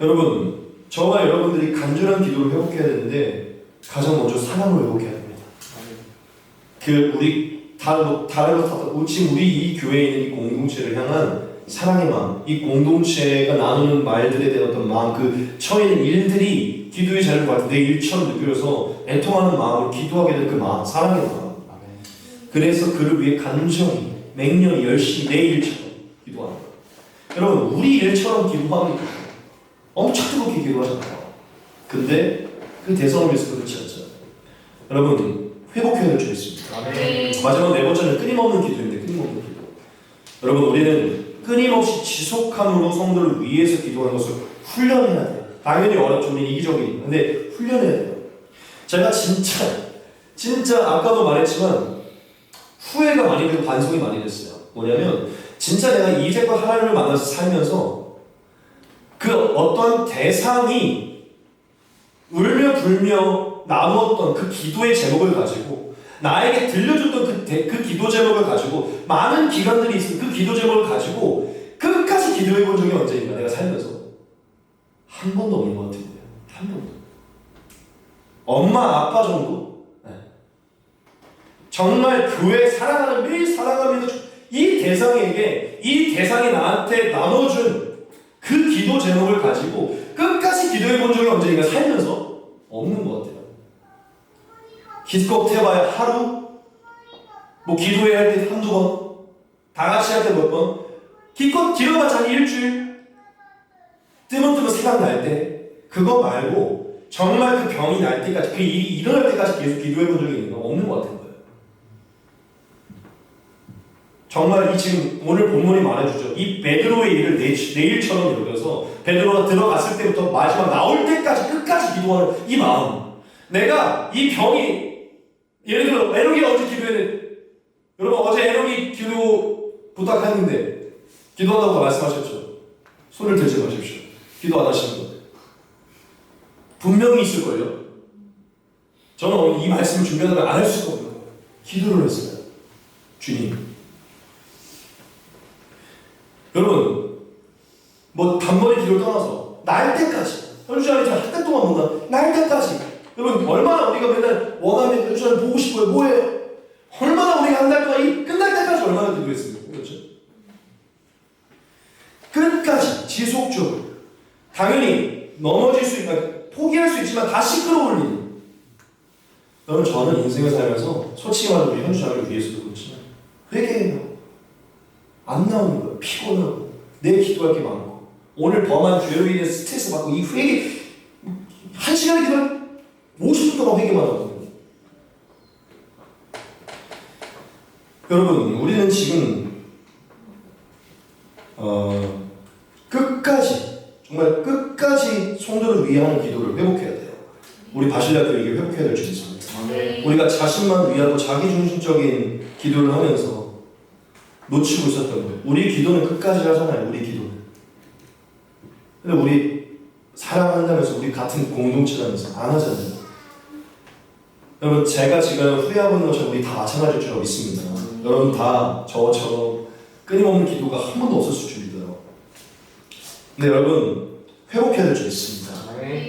여러분 저와 여러분들이 간절한 기도를 회복해야 되는데 가장 먼저 사랑을 회복해야 됩니다. 우리 다른 것 지금 우리 이 교회에 있는 이 공동체를 향한 사랑의 마음, 이 공동체가 나누는 말들에 대한 어떤 마음, 그 처해 있는 일들이 기도의 자리를 받을 내 일처럼 느껴져서 애통하는 마음으로 기도하게 된 그 마음, 사랑의 마음. 그래서 그를 위해 간절히, 맹렬히, 열심히 내 일처럼 기도하는 거예요. 여러분, 우리 일처럼 기도하는 거예요. 엄청 뜨겁게 기도하잖아요. 근데 그 대상을 위해서 그렇지 않잖아요. 여러분, 회복해야 될 줄 있습니다. 마지막 네 번째는 끊임없는 기도입니다. 끊임없는 기도. 여러분, 우리는 끊임없이 지속함으로 성도를 위해서 기도하는 것을 훈련해야 돼요. 당연히 어렵죠. 우리 이기적이니까. 근데 훈련해야 돼요. 제가 진짜 아까도 말했지만 후회가 많이 되고 반성이 많이 됐어요. 뭐냐면 진짜 내가 이제껏 하나님을 만나서 살면서 그 어떤 대상이 울며 불며 나누었던 그 기도의 제목을 가지고 나에게 들려줬던 그 기도 제목을 가지고 많은 기간들이 있어 그 기도 제목을 가지고 끝까지 기도해 본 적이 언제인가 내가 살면서 한 번도 없는 것 같은데요. 한 번도. 엄마 아빠 정도? 네. 정말 교회 사랑하는 매일 사랑하면서 이 대상이 나한테 나눠준 그 기도 제목을 가지고 끝까지 기도해 본 적이 언제인가 살면서 없는 것 같아요. 기껏 해봐야 하루, 뭐 기도해야 할 때 한두 번, 다 같이 할 때 몇 번, 기껏 길어봤자 한 일주일, 뜨문뜨문 생각날 때, 그거 말고 정말 그 병이 날 때까지, 그 일이 일어날 때까지 계속 기도해 본 적이 있는 건 없는 것 같은 거예요. 정말 이 지금 오늘 본문이 말해주죠. 이 베드로의 일을 내 일처럼 여겨서 베드로가 들어갔을 때부터 마지막 나올 때까지 끝까지 기도하는 이 마음. 내가 이 병이 예를 들어 에녹이 어제 기도했는데 여러분 어제 에녹이 기도 부탁했는데 기도한다고 말씀하셨죠. 손을 들지 마십시오. 기도 안 하시는 건데 분명히 있을걸요. 저는 오늘 이 말씀을 준비하다가 안 할 수가 없는 거예요. 기도를 했어요. 주님 여러분 뭐 단번에 기도를 떠나서 날 때까지 현주안이 한 달 동안 본다 날 때까지 여러분 얼마나 우리가 맨날 원하면 현주안 보고 싶어요. 뭐예요? 얼마나 우리가 한 달 동안 이 끝날 때까지 얼마나 기도했습니까? 그렇죠? 끝까지 지속적으로 당연히 넘어질 수 있고 포기할 수 있지만 다시 끌어올리는 여러분 저는 인생을 살면서 솔직히 말하면 우리 현주안을 위해서도 그렇지만 회개해요. 안 나오는 거예요. 피곤하고 내 기도할 게 많고 오늘 범한 죄로 인해 스트레스 받고 이 회개 한 시간에 기도 50분 동안 회개만 하거든요. 여러분 우리는 지금 끝까지 정말 끝까지 성도를 위하는 기도를 회복해야 돼요. 우리 바실레아도 이게 회복해야 될 줄 있습니다. 우리가 자신만 위하고 자기중심적인 기도를 하면서 놓치고 있었던 거예요. 우리 기도는 끝까지 하잖아요. 우리 기도는. 근데 우리 사랑한다면서 우리 같은 공동체라면서 안 하잖아요. 여러분 제가 지금 후회하고 있는 것처럼 우리 다 마찬가지일 줄 믿습니다. 여러분 다 저처럼 끊임없는 기도가 한 번도 없었을 줄 믿어요. 근데 여러분 회복해야 될 줄 있습니다.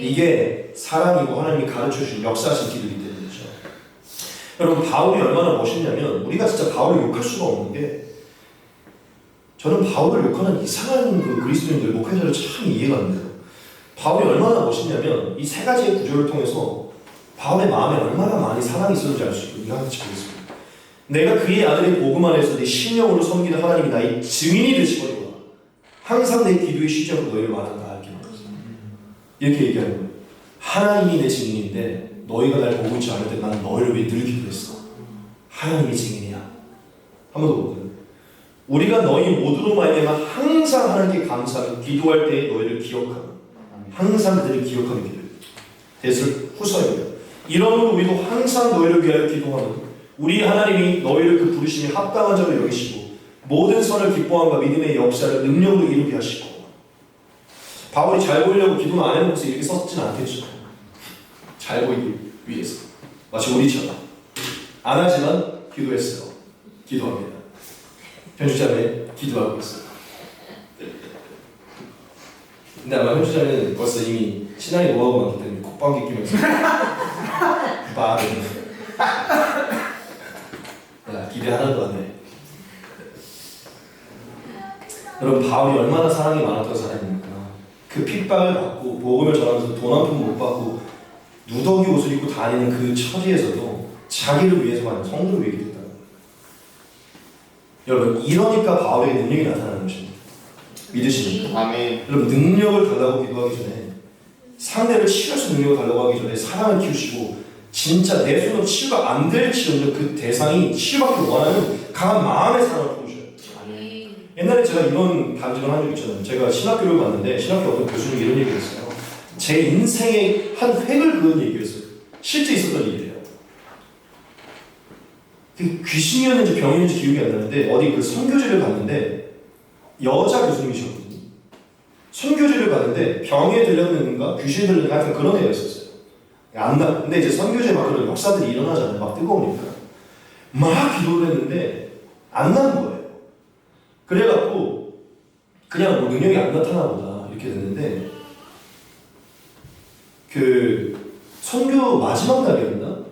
이게 사랑이고 하나님이 가르쳐주신 역사하신 기도이기 때문이죠. 여러분 바울이 얼마나 멋있냐면 우리가 진짜 바울을 욕할 수가 없는 게 저는 바울을 욕하는 이상한 그 그리스도인들 목회자를 참 이해가 안 돼요. 바울이 얼마나 멋있냐면 이 세 가지의 구조를 통해서 바울의 마음에 얼마나 많이 사랑이 있었는지 알 수 있고 우리가 같이 보겠습니다. 내가 그의 아들의 복음 안에서 내 심령으로 섬기는 하나님이 나의 증인이 되시거니와 항상 내 기도의 시작으로 너희를 말한다 알게 하소서. 이렇게 얘기하는 거예요. 하나님이 내 증인인데 너희가 날 보고 있지 않을 때 나는 너희를 위해 늘 기도했어. 하나님이 증인이야. 한 번 더 볼까요? 우리가 너희 모두로 말미암아 항상 하나님께 감사하며 기도할 때 너희를 기억하며 항상 그들을 기억하며 기도해. 데살로니가후서입니다. 이러므로 우리도 항상 너희를 위하여 기도하며 우리 하나님이 너희를 그 부르심에 합당한 자로 여기시고 모든 선을 기뻐함과 믿음의 역사를 능력으로 이루게 하시고. 바울이 잘 보이려고 기도는 안 해놓고서 이렇게 썼진 않겠죠. 잘 보이기 위해서 마치 우리처럼 안 하지만 기도했어요. 기도합니다. 편집자매 기도하고 있어요. 근데 아마 편집자는 벌써 이미 신앙이 노하우가 많기 때문에 콧방귀 끼면서 말을 야 기대 하나도 안 해. 여러분 바울이 얼마나 사랑이 많았던 사람입니까? 그 핍박을 받고 복음을 전하면서 돈 한 푼 못 받고 누더기 옷을 입고 다니는 그 처지에서도 자기를 위해서만 성도를 위해 기도했다는 거예요. 여러분 이러니까 바울에게 능력이 나타나는 것입니다. 믿으십니까? 아멘. 여러분 능력을 달라고 기도하기 전에 상대를 치유할 수 있는 능력을 달라고 하기 전에 사랑을 키우시고 진짜 내 손으로 치유가 안 될지언정 그 대상이 치유받기를 원하는 강한 마음의 사랑을 보여줘요. 옛날에 제가 이런 간증을 한 적이 있잖아요. 제가 신학교를 갔는데 신학교 어떤 교수님이 이런 얘기를 했어요. 제 인생의 한 획을 그은 얘기였어요. 실제 있었던 일이에요. 그 귀신이었는지 병이었는지 기억이 안 나는데 어디 그 선교지를 갔는데 여자 교수님이셨거든요. 선교지를 가는데 병에 들렸는가 귀신이 들렸는가 하여튼 그런 애가 있었어요. 안 나. 근데 이제 선교지에 막 그런 역사들이 일어나잖아요. 막 뜨거우니까. 막 기도를 했는데 안 나는 거예요. 그래갖고 그냥 뭐 능력이 안 나타나 보다 이렇게 됐는데 그 선교 마지막 날이었나?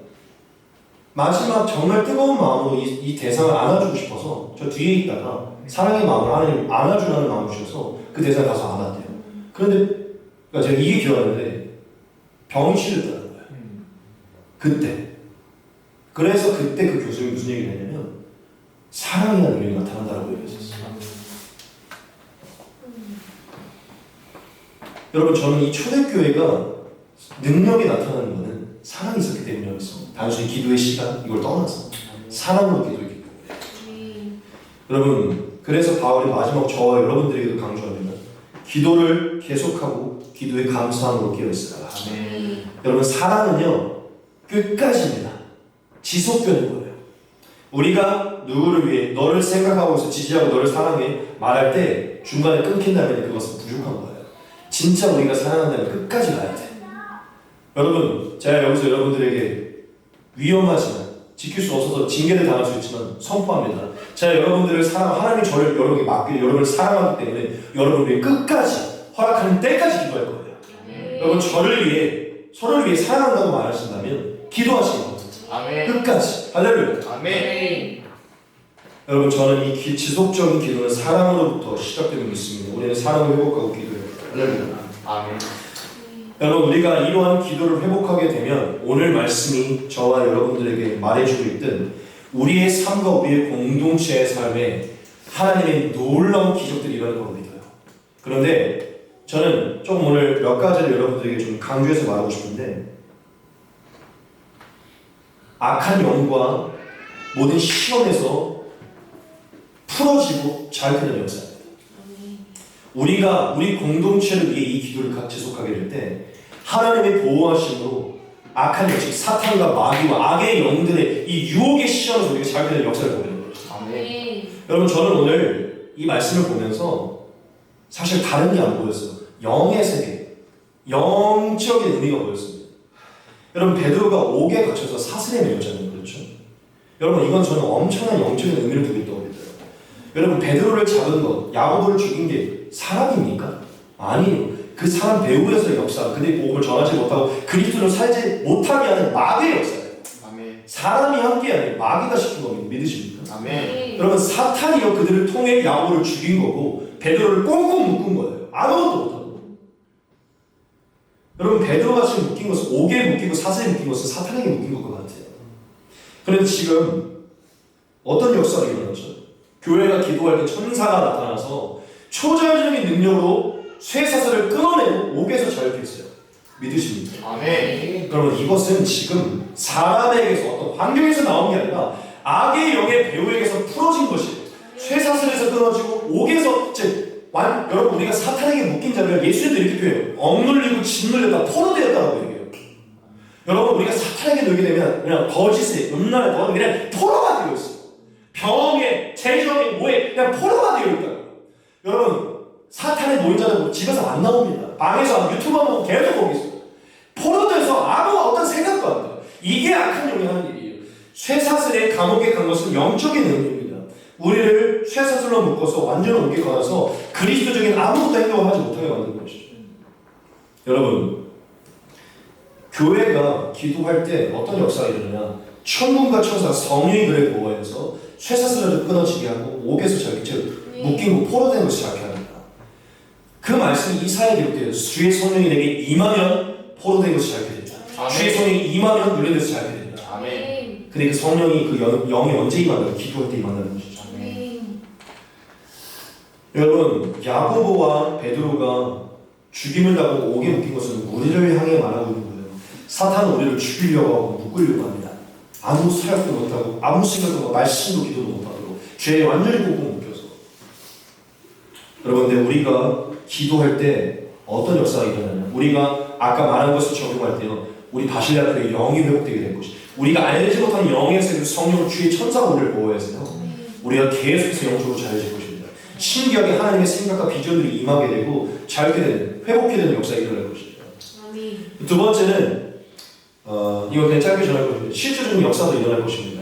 마지막 정말 뜨거운 마음으로 이 대상을 안아주고 싶어서 저 뒤에 있다가 사랑의 마음을 하나님 안아주라는 마음을 주셔서 그 대상을 가서 안았대요. 그런데 그러니까 제가 이게 기억나는데 병이 치료됐다는 거예요. 그때. 그래서 그때 그 교수님이 무슨 얘기를 했냐면 사랑이라는 능력이 나타난다라고 얘기했었어요. 여러분 저는 이 초대교회가 능력이 나타나는 것은 사랑이 있었기 때문이었습니다. 단순히 기도의 시간 이걸 떠나서 사랑으로 기도했기 때문에. 여러분 그래서 바울이 마지막 저와 여러분들에게도 강조합니다. 기도를 계속하고 기도에 감사함으로 깨어있어라. 여러분 사랑은요 끝까지입니다. 지속되는 거예요. 우리가 누구를 위해 너를 생각하고 있어 지지하고 너를 사랑해 말할 때 중간에 끊긴다면 그것은 부족한 거예요. 진짜 우리가 사랑한다면 끝까지 가야 돼. 여러분 제가 여기서 여러분들에게 위험하지만 지킬 수 없어서 징계를 당할 수 있지만 선포합니다. 제가 여러분들을 사랑 하나님이 저를 여러분에게 맡길 여러분을 사랑하기 때문에 여러분을 위해 끝까지 허락하는 때까지 기도할 거예요. 여러분 저를 위해 서로를 위해 사랑한다고 말하신다면 기도하시기 바랍니다. 끝까지 할렐루야. 아멘. 여러분 저는 이 지속적인 기도는 사랑으로부터 시작되는 믿습니다. 우리는 사랑을 회복하고 기도해요. 할렐루야. 아멘. 여러분 우리가 이러한 기도를 회복하게 되면 오늘 말씀이 저와 여러분들에게 말해주고 있든 우리의 삶과 우리의 공동체의 삶에 하나님의 놀라운 기적들이 일어날 거라고 믿어요. 그런데 저는 좀 오늘 몇 가지를 여러분들에게 좀 강조해서 말하고 싶은데 악한 영과 모든 시험에서 풀어지고 자유하는 역사입니다. 우리가 우리 공동체를 위해 이 기도를 지속하게 될 때 하나님의 보호하심으로 악한 영, 즉 사탄과 마귀와 악의 영들의 이 유혹의 시험에서 우리가 자유하는 역사를 보게 됩니다. 여러분 저는 오늘 이 말씀을 보면서 사실 다른 게 안 보였어요. 영의 세계, 영적인 의미가 보였습니다. 여러분 베드로가 옥에 갇혀서 사슬에 매였잖아요. 그렇죠? 여러분 이건 저는 엄청난 영적인 의미를 두고 있다고 믿어요. 여러분 베드로를 잡은 것, 야고보를 죽인 게 사람입니까? 아니에요. 그 사람 배후에서의 역사, 그들이 복음을 전하지 못하고 그리스도를 살지 못하게 하는 마귀의 역사예요. 아멘. 사람이 한 게 아니에요. 마귀가 시킨 겁니다. 믿으십니까? 아멘. 여러분 사탄이요 그들을 통해 야고보를 죽인 거고 베드로를 꽁꽁 묶은 거예요. 아무것도 못하고. 여러분 베드로가 지금 묶인 것은 옥에 묶이고 사슬에 묶인 것은 사탄에게 묶인 것 같아요. 그런데 지금 어떤 역사가 일어났죠? 교회가 기도할 때 천사가 나타나서 초자연적인 능력으로 쇠사슬을 끊어내고 옥에서 자유했어요. 믿으십니까? 아멘. 그러면 이것은 지금 사람에게서 어떤 환경에서 나온 게 아니라 악의 영의 배후에게서 풀어진 것이에요. 쇠사슬에서 끊어지고 옥에서 여러분 우리가 사탄에게 묶인 자를 예수님도 이렇게 표현해요. 억눌리고 짓눌렸다 포로되었다고 얘기해요. 여러분 우리가 사탄에게 놓이게 되면 그냥 거짓에 음란에 더 그냥 포로가 되어 있어요. 병에 재정에 뭐에 그냥 포로가 되어 있다고. 여러분 사탄에 놓인 자는 집에서 안 나옵니다. 방에서 유튜브만 보고 계속 보고 있어요. 포로돼서 아무 어떤 생각도 안 돼요. 이게 악한 영이 하는 일이에요. 쇠사슬에 감옥에 간 것은 영적인 의미입니다. 우리를 쇠사슬로 묶어서 완전 옥에 걸어서 그리스도적인 아무것도 행동을 하지 못하게 만드는 것이죠. 여러분 교회가 기도할 때 어떤 역사가 일어나냐, 천군과 천사 성령이 그를 보호해서 쇠사슬을 끊어지게 하고 옥에서 자기 묶이고 포로된 것을 자게 합니다. 그 말씀이 이사야에 기록되어 주의 성령이 내게 임하면 포로된 것을 자게 된다. 주의 성령이 임하면 눌린 것을 자게 된다. 아멘. 근데 그 성령이 그 영이 언제 임한다고? 기도할 때 임한다는 것이죠. 여러분 야고보와 베드로가 죽임을 당하고 옥에 묶인 것은 우리를 향해 말하고 있는 거예요. 사탄은 우리를 죽이려고 하고 묶으려고 합니다. 아무 사역도 못하고 아무 생각도 못하고 말씀도 기도도 못하도록 죄에 완전히 꽁꽁 묶여서. 여러분 근데 우리가 기도할 때 어떤 역사가 일어나냐, 우리가 아까 말한 것을 적용할 때요 우리 바실레아교의 영이 회복되게 될 것이, 우리가 알지 못한 영의 세계 성령을 주의 천사가 우리를 보호해서요 우리가 계속해서 영적으로 자유해질 것입니다. 신기하게 하나님의 생각과 비전들이 임하게 되고 자유게 되는, 회복게 되는 역사가 일어날 것입니다. 두 번째는 이거 그냥 짧게 전할 것입니다. 실질적인 역사도 일어날 것입니다.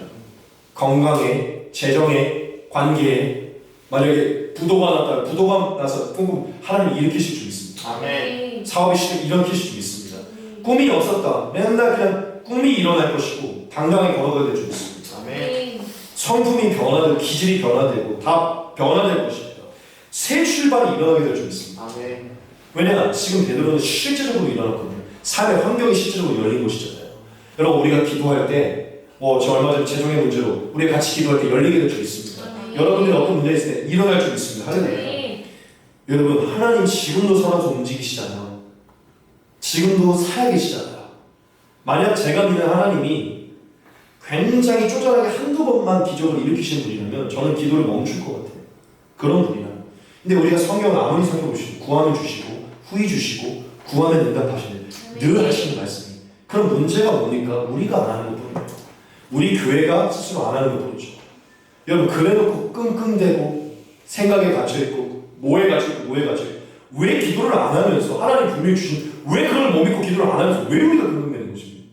건강에, 재정에, 관계에, 만약에 부도가 나서 꽁꽁 하나님이 일으키실 줄 믿습니다. 아멘. 사업이 일으키실 줄 믿습니다. 꿈이 없었다, 맨날 그냥 꿈이 일어날 것이고 당당하게 걸어가야 될 줄 믿습니다. 아멘. 성품이 변화되고 기질이 변화되고 다 변화될 것입니다. 새 출발이 일어나게 될 줄 믿습니다. 아멘. 왜냐 지금 베드로는 실제적으로 일어났거든요. 삶의 환경이 실제적으로 열린 것이잖아요. 여러분 우리가 기도할 때 저 얼마 전에 재정의 문제로 우리가 같이 기도할 때 열리게 될 줄 믿습니다. 여러분들이 어떤 문제 있을 때 일어날 줄 믿습니다. 할렐루야. 여러분 하나님 지금도 살아서 움직이시잖아요. 지금도 살아계시잖아요. 만약 제가 믿는 하나님이 굉장히 쪼잔하게 한두 번만 기적을 일으키시는 분이라면 저는 기도를 멈출 것 같아요. 그런 분이라면. 근데 우리가 성경을 아무리 살펴보시고 구하면 주시고 후히 주시고 구하면 응답하시는 늘 하시는 말씀이, 그럼 문제가 뭡니까? 우리가 안 하는 것뿐이에요. 우리 교회가 스스로 안 하는 것뿐이죠. 여러분 그래놓고 끙끙대고 생각에 갇혀있고 뭐에 갇혀있고 왜 기도를 안 하면서 하나님 분명히 주신 왜 그걸 못 믿고 기도를 안 하면서 왜 우리가 끙끙대는 것입니까?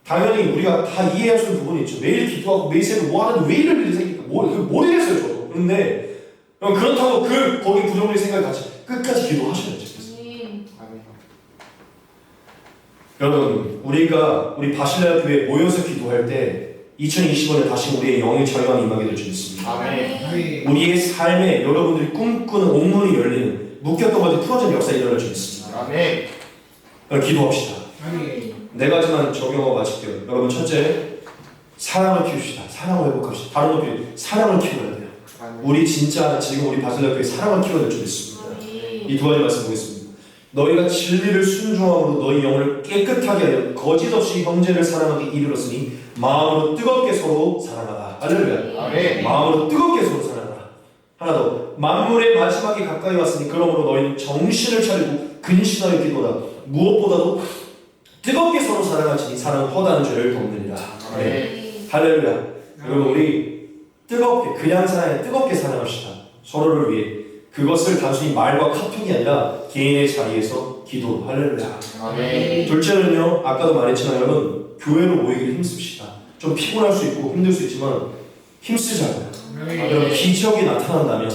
당연히 우리가 다 이해할 수 있는 부분이 있죠. 매일 기도하고 매일 새벽 뭐 하는데 왜 이런 일이 생길까? 모르겠어요 저도. 그런데 그렇다고 거기 부정적인 생각이 같이 끝까지 기도하셔야죠. 아멘. 여러분 우리 바실레아 교회에 모여서 기도할 때 2025년 다시 우리의 영의 자유함이 임하게 될 줄 믿습니다. 아멘. 우리의 삶에 여러분들이 꿈꾸는 옥문이 열리는, 묶였던 것이 풀어지는 역사가 일어날 줄 믿습니다. 아멘. 기도합시다. 아멘. 네 가지만 적용하고 마칠게요. 여러분 첫째, 사랑을 키웁시다. 사랑을 회복합시다. 다른 높이 사랑을 키워야 돼요. 우리 진짜 지금 우리 바실레아 교회 사랑을 키워야 될 줄 믿습니다. 이 두 가지 말씀 보겠습니다. 너희가 진리를 순종함으로 너희 영을 깨끗하게 하여 거짓 없이 형제를 사랑하기 이르렀으니 마음으로 뜨겁게 서로 사랑하라. 할렐루야. 아멘. 마음으로 뜨겁게 서로 사랑하라. 하나 더, 만물의 마지막이 가까이 왔으니 그러므로 너희는 정신을 차리고 근신하여 기도하라. 무엇보다도 뜨겁게 서로 사랑하시니 사랑은 허다한 죄를 덮느니라. 아멘. 할렐루야. 여러분 우리 뜨겁게 그냥 사랑해 뜨겁게 사랑합시다. 서로를 위해. 그것을 단순히 말과 카톡이 아니라 개인의 자리에서 기도. 할렐루야. 아멘. 둘째는요, 아까도 말했지만 여러분 교회로 모이기를 힘씁시다. 좀 피곤할 수 있고 힘들 수 있지만 힘쓰자고요. 여러분 기적이 나타난다면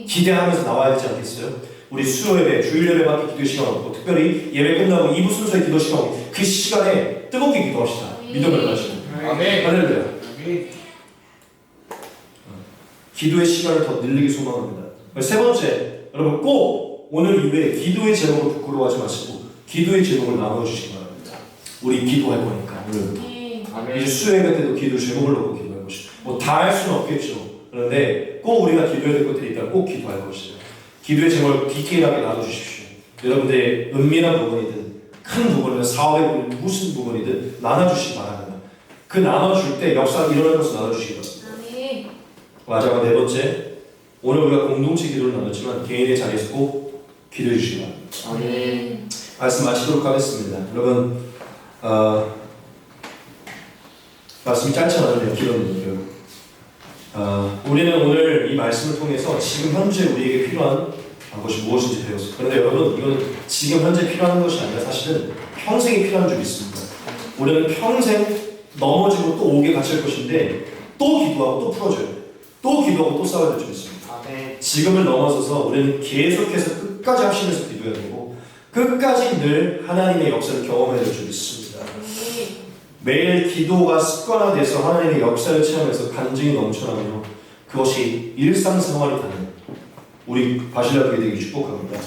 기대하면서 나와야 되지 않겠어요? 우리 수요 예배, 주일 예배밖에 기도 시간 없고 특별히 예배 끝나고 2부 순서의 기도 시간 없고 그 시간에 뜨겁게 기도합시다. 믿음을 가지고. 아멘. 할렐루야. 아멘. 기도의 시간을 더 늘리기 소망합니다. 세 번째, 여러분 꼭 오늘 이후에 기도의 제목을 부끄러워하지 마시고 기도의 제목을 나눠주시기 바랍니다. 우리 기도할 거니까 오늘 이제 수요 예배 때도 기도 제목을 놓고 기도할 것이고 뭐 다 할 수는 없겠죠. 그런데 꼭 우리가 기도해야 될 것들이 있다면 꼭 기도할 것이에요. 기도의 제목을 디테일하게 나눠주십시오. 여러분들의 은밀한 부분이든 큰 부분이든 사업의 부분이든 무슨 부분이든 나눠주시기 바랍니다. 그 나눠줄 때 역사가 일어날 것을 나눠주시기 바랍니다. 마지막 네 번째, 오늘 우리가 공동체 기도를 나눴지만 개인의 자리에서 꼭 기도해 주시기 바랍니다. 아멘. 말씀 마치도록 하겠습니다. 여러분 말씀이 짧지 않았네요. 길었는데요. 우리는 오늘 이 말씀을 통해서 지금 현재 우리에게 필요한 것이 무엇인지 배웠어요. 그런데 여러분 이건 지금 현재 필요한 것이 아니라 사실은 평생이 필요한 줄 믿습니다. 우리는 평생 넘어지고 또 오게 갇힐 것인데 또 기도하고 또 풀어줘요. 또 기도하고 또 싸워야 될 줄 믿습니다. 아멘. 지금을 넘어서서 우리는 계속해서 끝까지 합심해서 기도해야 되고 끝까지 늘 하나님의 역사를 경험해야 될 줄 믿습니다. 매일 기도가 습관화돼서 하나님의 역사를 체험해서 간증이 넘쳐나며 그것이 일상생활이 되는 우리 바실라 교회 되기 축복합니다.